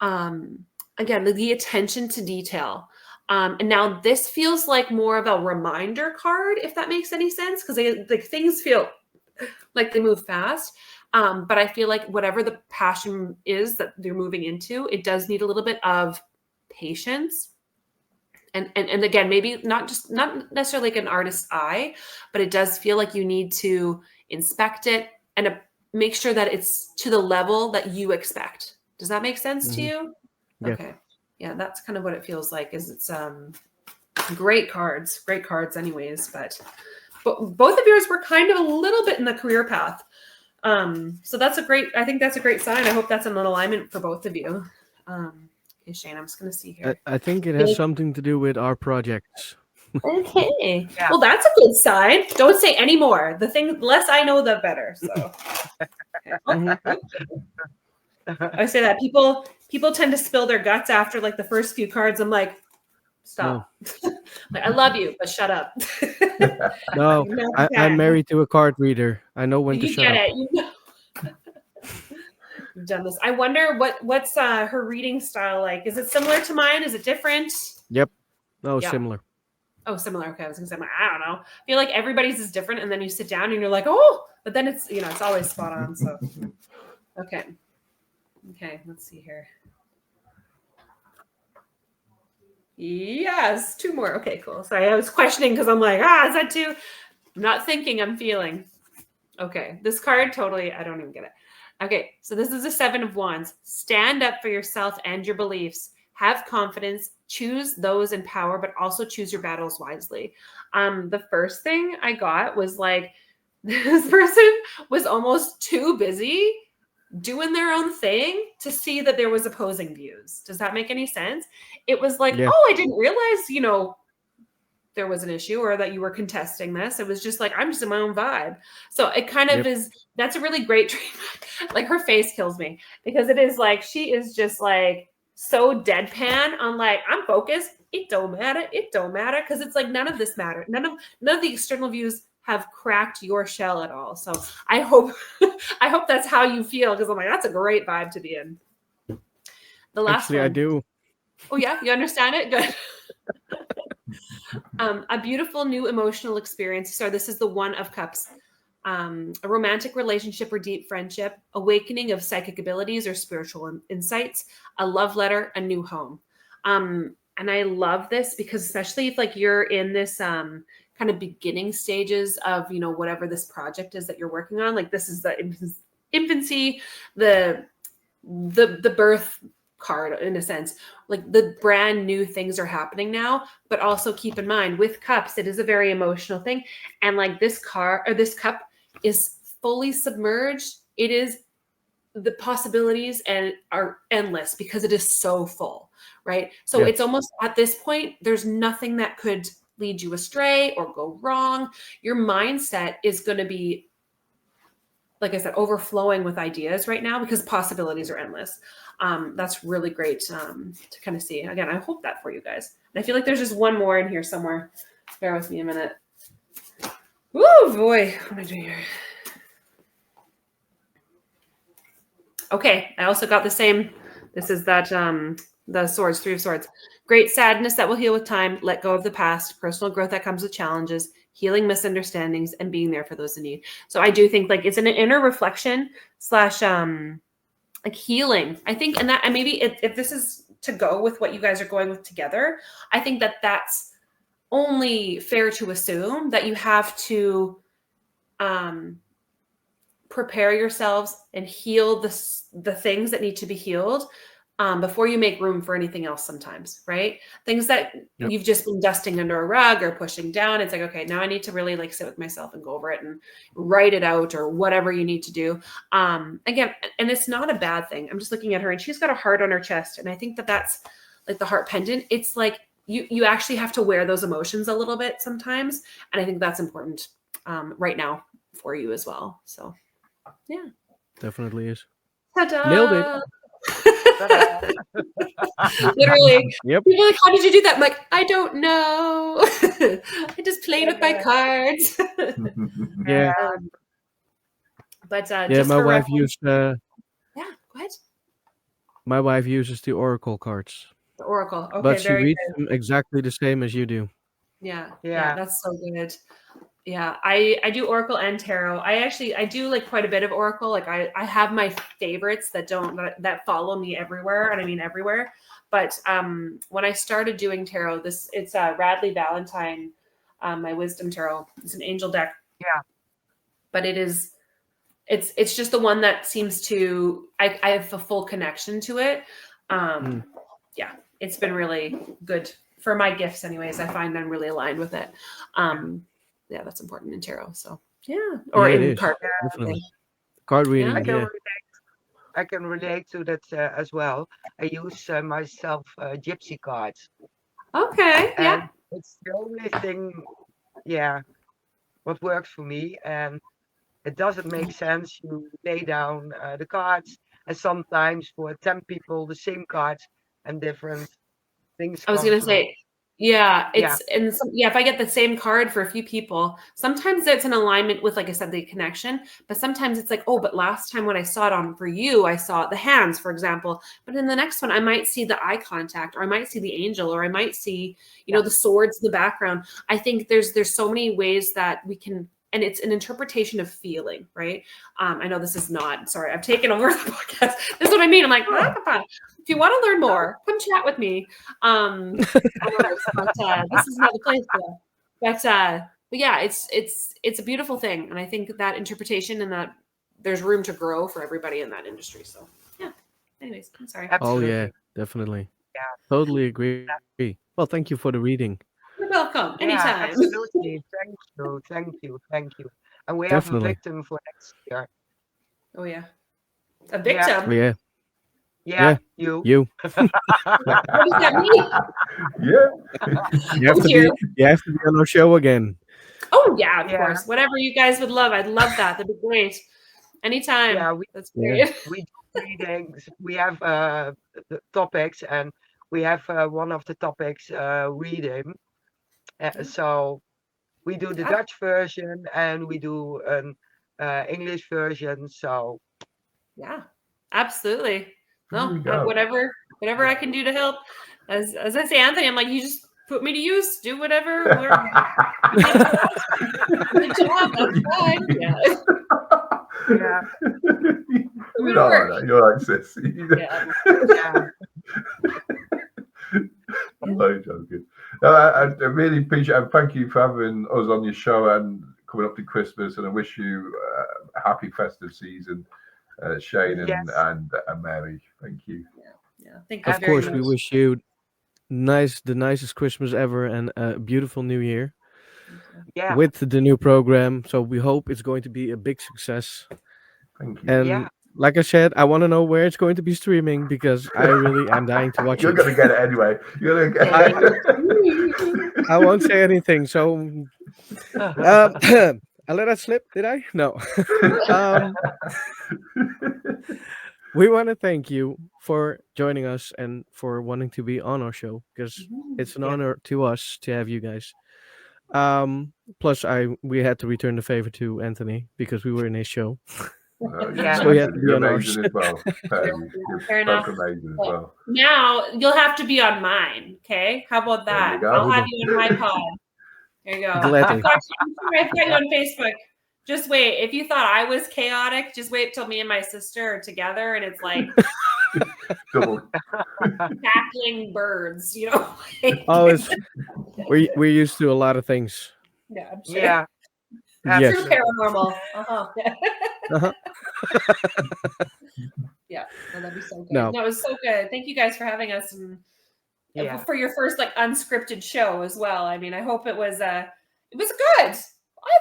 again, the attention to detail. And now this feels like more of a reminder card, if that makes any sense, because like things feel like they move fast. But I feel like whatever the passion is that they're moving into, it does need a little bit of patience. And again, maybe not necessarily like an artist's eye, but it does feel like you need to inspect it and make sure that it's to the level that you expect. Does that make sense to you? Yeah. Okay. Yeah, that's kind of what it feels like. Is it's great cards anyways, but both of yours were kind of a little bit in the career path. So I think that's a great sign. I hope that's in alignment for both of you. Okay, Shane, I'm just going to see here. I think it has something to do with our projects. Okay. Yeah. Well, that's a good sign. Don't say any more. The less I know, the better. So I say that people tend to spill their guts after like the first few cards. I'm like, stop. No. Like, I love you, but shut up. No, I'm married to a card reader. I know when to shut up. You get it. You've done this. I wonder what's her reading style like. Is it similar to mine? Is it different? Yep. Oh, Yeah. similar. Oh, similar. Okay, I was gonna say, I don't know. I feel like everybody's is different, and then you sit down and you're like, oh, but then it's it's always spot on. So, okay, let's see here. Yes, 2 more. Okay, cool. Sorry, I was questioning because I'm like, is that 2? I'm not thinking, I'm feeling. Okay, this card totally, I don't even get it. Okay, so this is a 7 of Wands. Stand up for yourself and your beliefs. Have confidence. Choose those in power, but also choose your battles wisely. The first thing I got was like, this person was almost too busy doing their own thing to see that there was opposing views. Does that make any sense? It was like, I didn't realize, there was an issue or that you were contesting this. It was just like, I'm just in my own vibe. So it kind of is, that's a really great treatment. Like her face kills me because it is like, she is just like so deadpan on like, I'm focused. It don't matter. Cause it's like, none of this matters. None of the external views have cracked your shell at all. So I hope that's how you feel. Cause I'm like, that's a great vibe to be in. The last one. I do. Oh yeah. You understand it? Good. A beautiful new emotional experience. So this is the 1 of Cups. A romantic relationship or deep friendship, awakening of psychic abilities or spiritual insights, a love letter, a new home. And I love this because especially if like you're in this kind of beginning stages of, whatever this project is that you're working on, like this is the infancy, the birth card in a sense, like the brand new things are happening now, but also keep in mind with cups, it is a very emotional thing. And like this cup is fully submerged. It is the possibilities and are endless because it is so full, right? So it's almost at this point, there's nothing that could lead you astray or go wrong. Your mindset is going to be, like I said, overflowing with ideas right now because possibilities are endless. That's really great to kind of see. Again, I hope that for you guys. And I feel like there's just one more in here somewhere. Bear with me a minute. Woo, boy. What am I doing here? Okay, I also got the same. This is that the swords, 3 of Swords. Great sadness that will heal with time. Let go of the past. Personal growth that comes with challenges. Healing misunderstandings and being there for those in need. So I do think like it's an inner reflection / like healing. I think, and maybe if this is to go with what you guys are going with together, I think that that's only fair to assume that you have to prepare yourselves and heal the things that need to be healed before you make room for anything else sometimes, right? Things that Yep. you've just been dusting under a rug or pushing down. It's like, okay, now I need to really like sit with myself and go over it and write it out or whatever you need to do. Again, and it's not a bad thing. I'm just looking at her and she's got a heart on her chest. And I think that that's like the heart pendant. It's like you actually have to wear those emotions a little bit sometimes. And I think that's important right now for you as well. So yeah. Definitely is. Ta-da! Nailed it. Literally. Yep. People are like, how did you do that? I'm like, I don't know. I just played with my cards. Yeah. But Yeah, just my for wife reference, used yeah, go ahead. my wife uses the oracle cards, The Oracle. Okay, but she very reads good. them exactly the same as you do. Yeah, Yeah. that's so good. Yeah, I do Oracle and Tarot. I do like quite a bit of Oracle. Like I have my favorites that follow me everywhere, and I mean everywhere. But when I started doing tarot, it's Radley Valentine, my Wisdom Tarot. It's an angel deck. Yeah. But it's just the one that seems to I have a full connection to it. Yeah, it's been really good for my gifts anyways. I find I'm really aligned with it. Yeah, that's important in tarot. So yeah, or Yeah, it in is. card. Definitely. Card reading, I can yeah. relate. I can relate to that as well. I use myself gypsy cards, Okay, yeah. and it's the only thing, yeah, what works for me. And it doesn't make sense. You lay down the cards, and sometimes for 10 people, the same cards and different things I was come gonna through. say, yeah, Yeah. if I get the same card for a few people, sometimes it's an alignment with, like I said, the connection. But sometimes it's like, oh, but last time when I saw it on for you, I saw the hands, for example. But in the next one, I might see the eye contact, or I might see the angel, or I might see, the swords in the background. I think there's so many ways that we can. And it's an interpretation of feeling, right? I know this is not, sorry, I've taken over the podcast. This is what I mean. I'm like, if you want to learn more, come chat with me. But this is not the place for that. But yeah, it's a beautiful thing. And I think that interpretation and that there's room to grow for everybody in that industry. So yeah. Anyways, I'm sorry. Oh Absolutely. yeah, definitely. Yeah. Totally agree. Well, thank you for the reading. You're welcome. Yeah, Anytime. absolutely. Thank you. And we have a Definitely. victim for next year. Oh yeah. A victim. Oh, yeah. Yeah, you. You. What does that mean? Yeah. You have to Here. be on our show again. Oh yeah, of Yeah. course. Whatever you guys would love. I'd love that. That'd be great. Anytime. Yeah, That's Yeah. great. we do readings. We have the topics, and we have one of the topics reading. So we do the Yeah. Dutch version, and we do an English version. So Yeah, absolutely. There we No, go. whatever I can do to help. As I say, Anthony, I'm like, you just put me to use, do whatever. Good job, that's fine. Yeah. yeah, You're not like that. You're like sis. Yeah. yeah, I'm only joking. I really appreciate and thank you for having us on your show and coming up to Christmas. And I wish you a happy festive season, Shane and, Yes. and Mary. Thank you. Yeah. Thank you Of very course, much. we wish you the nicest Christmas ever and a beautiful New Year yeah, with the new program. So we hope it's going to be a big success. Thank you. And Yeah. like I said, I want to know where it's going to be streaming because I really am dying to watch You're it. going to get it anyway. You're going to get it. I won't say anything. So I let that slip, did I? No. We want to thank you for joining us and for wanting to be on our show because it's an Yeah. honor to us to have you guys. Plus, we had to return the favor to Anthony because we were in his show. Yeah. So he had to be You're on ours. amazing as well. You're Fair enough. both amazing as well. Now you'll have to be on mine. Okay, how about There that? you go. I'll have you on my pod. There you go. Gladly. I've got you on Facebook. Just wait. If you thought I was chaotic, just wait till me and my sister are together, and it's like Double. tackling birds. Oh, we're used to a lot of things. Yeah, I'm sure. Yeah. Yes. True paranormal. Uh-huh. Uh-huh. Yeah, no, that'd be so good. No. No, it was so good. Thank you guys for having us and Yeah. for your first like unscripted show as well. I mean, I hope it was good. I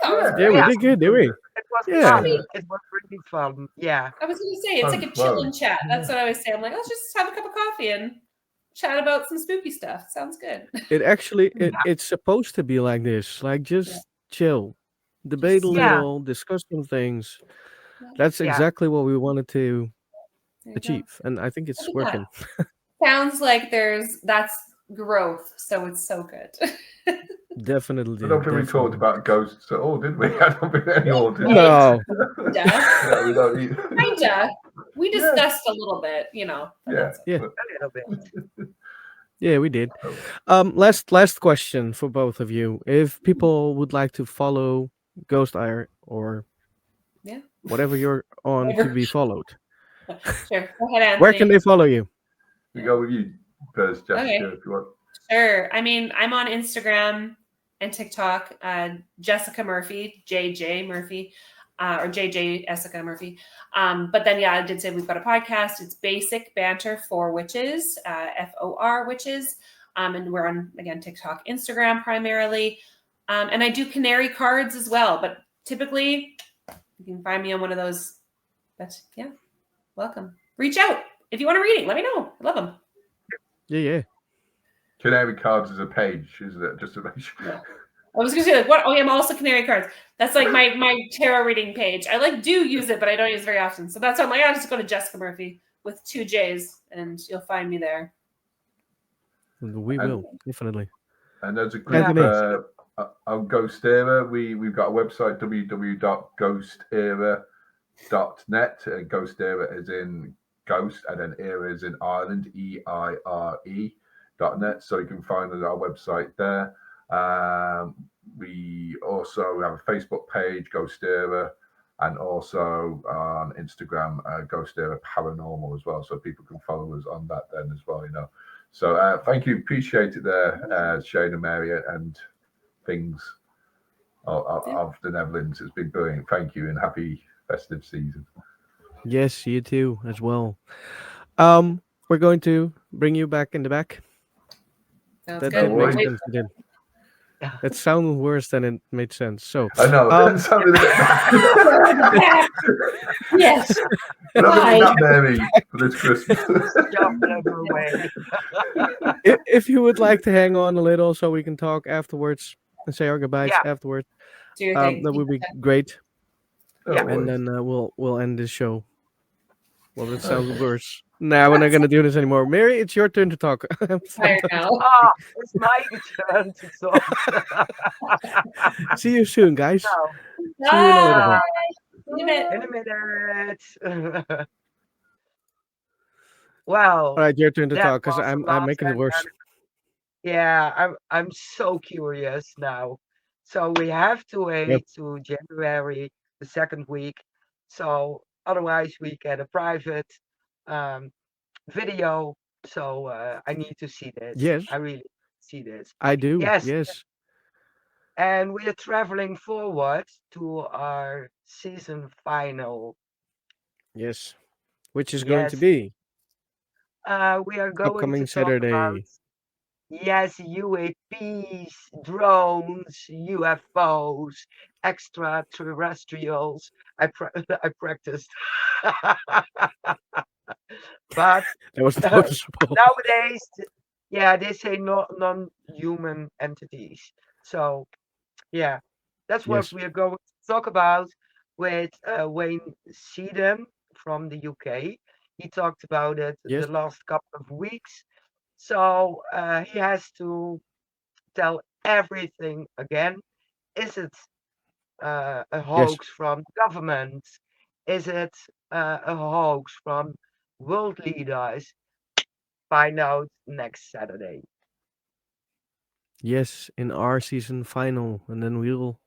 thought it was Yeah. Yeah, we great. did good, did we? It was Yeah. fun. Yeah. It was really fun. Yeah. I was gonna say it's like a Sounds chill fun. and chat. That's Yeah. what I always say. I'm like, let's just have a cup of coffee and chat about some spooky stuff. Sounds good. It actually it's supposed to be like this. Like just chill. Debate a Just- Yeah. little, discuss some things. Yeah. That's Yeah. exactly what we wanted to There you go. achieve. And I think it's Look at working. Sounds like that's growth, so it's so good. Definitely. I don't think we talked definitely. about ghosts at all, did we? I don't think any all did. No. Yeah. No, we don't need. Kinda. We Yeah. discussed a little bit, but Yeah. that's it. Yeah. A little bit. Yeah, we did. Oh. Last question for both of you. If people would like to follow GhostÉire or Yeah. whatever you're on to Whatever. be followed, Sure. Go ahead, Anthony. where can they follow you? We go with you first, Jessica, Okay. if you want. Sure. I mean, I'm on Instagram and TikTok, Jessica Murphy, JJ Murphy, or JJ Jessica Murphy. But then, yeah, I did say we've got a podcast. It's Basic Banter for Witches, FOR Witches. And we're on, again, TikTok, Instagram primarily. And I do canary cards as well. But typically, you can find me on one of those. But yeah, welcome. Reach out. If you want a reading, let me know. I love them. Yeah. Canary cards is a page, isn't it? Just to make sure. Yeah. I was gonna say like what? Oh yeah, I'm also canary cards. That's like my tarot reading page. I do use it, but I don't use it very often. So that's why I'm like, I'll just go to Jessica Murphy with 2 J's, and you'll find me there. We will, definitely. And there's a group Anthony. on GhostÉire. We've got a website, www.GhostÉire.net. GhostÉire is in ghost, and then Eire is in Ireland, EIRE.net. So you can find our website there. We also have a Facebook page, GhostÉire, and also on Instagram, GhostÉire Paranormal as well. So people can follow us on that then as well, So thank you. Appreciate it there, Shane and Mary and things of the Netherlands. It's been brilliant. Thank you and happy festive season. Yes, you too as well. We're going to bring you back in the back. Sounds That good. didn't make Wait, sense, did it? That sounded worse than it made sense. So I know. That sounded a bit bad. yes. But I'm Bye. not Mary for this Christmas. Jump away. if you would like to hang on a little so we can talk afterwards and say our goodbyes Yeah. afterwards, Do your thing. that would be great. No Yeah. worries. And then we'll end this show. Well, that sounds worse. Nah, we're not gonna do this anymore. Mary, it's your turn to talk. I'm tired now. Ah, it's my turn to talk. See you soon, guys. No, See you in a little bit. In a bit. in a minute. Well, All right, your turn to that talk because was I'm lots making it and worse. yeah, I'm so curious now. So we have to wait to January, the second week. So otherwise we get a private video. So I need to see this. Yes. I really see this. I do. Yes. Yes. And we are traveling forward to our season final. Yes. Which is going to Yes. be We are going upcoming to talk about Saturday. yes, UAPs, drones, UFOs, extraterrestrials. I practiced, but That was noticeable. nowadays, yeah, they say non-human entities. So yeah, that's what Yes. we are going to talk about with Wayne Seedham from the UK. He talked about it Yes. the last couple of weeks. So he has to tell everything again. Is it a hoax from the government? Is it a hoax from world leaders? Find out next Saturday. Yes, in our season final, and then we'll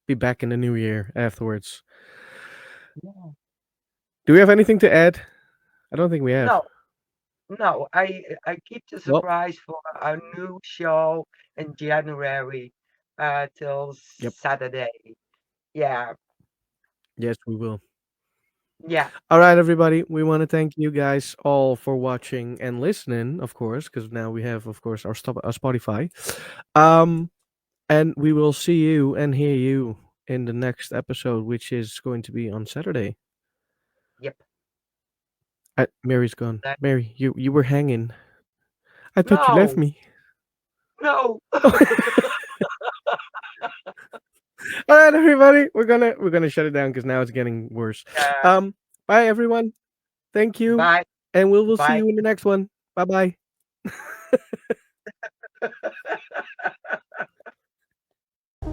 be back in the new year afterwards. Yeah. Do we have anything to add? I don't think we have. No, I keep the Well- surprise for our new show in January till Yep. Saturday. Yeah, Yes, we will. Yeah. All right, everybody. We want to thank you guys all for watching and listening, of course, because now we have, of course, our Spotify. And we will see you and hear you in the next episode, which is going to be on Saturday. Yep. Mary's gone. That- Mary, you were hanging. I thought you left No. me. No. All right, everybody. We're gonna shut it down because now it's getting worse. Bye, everyone. Thank you. Bye. And we will see Bye. you in the next one. Bye bye.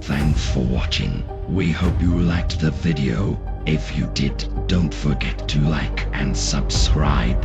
Thanks for watching. We hope you liked the video. If you did, don't forget to like and subscribe.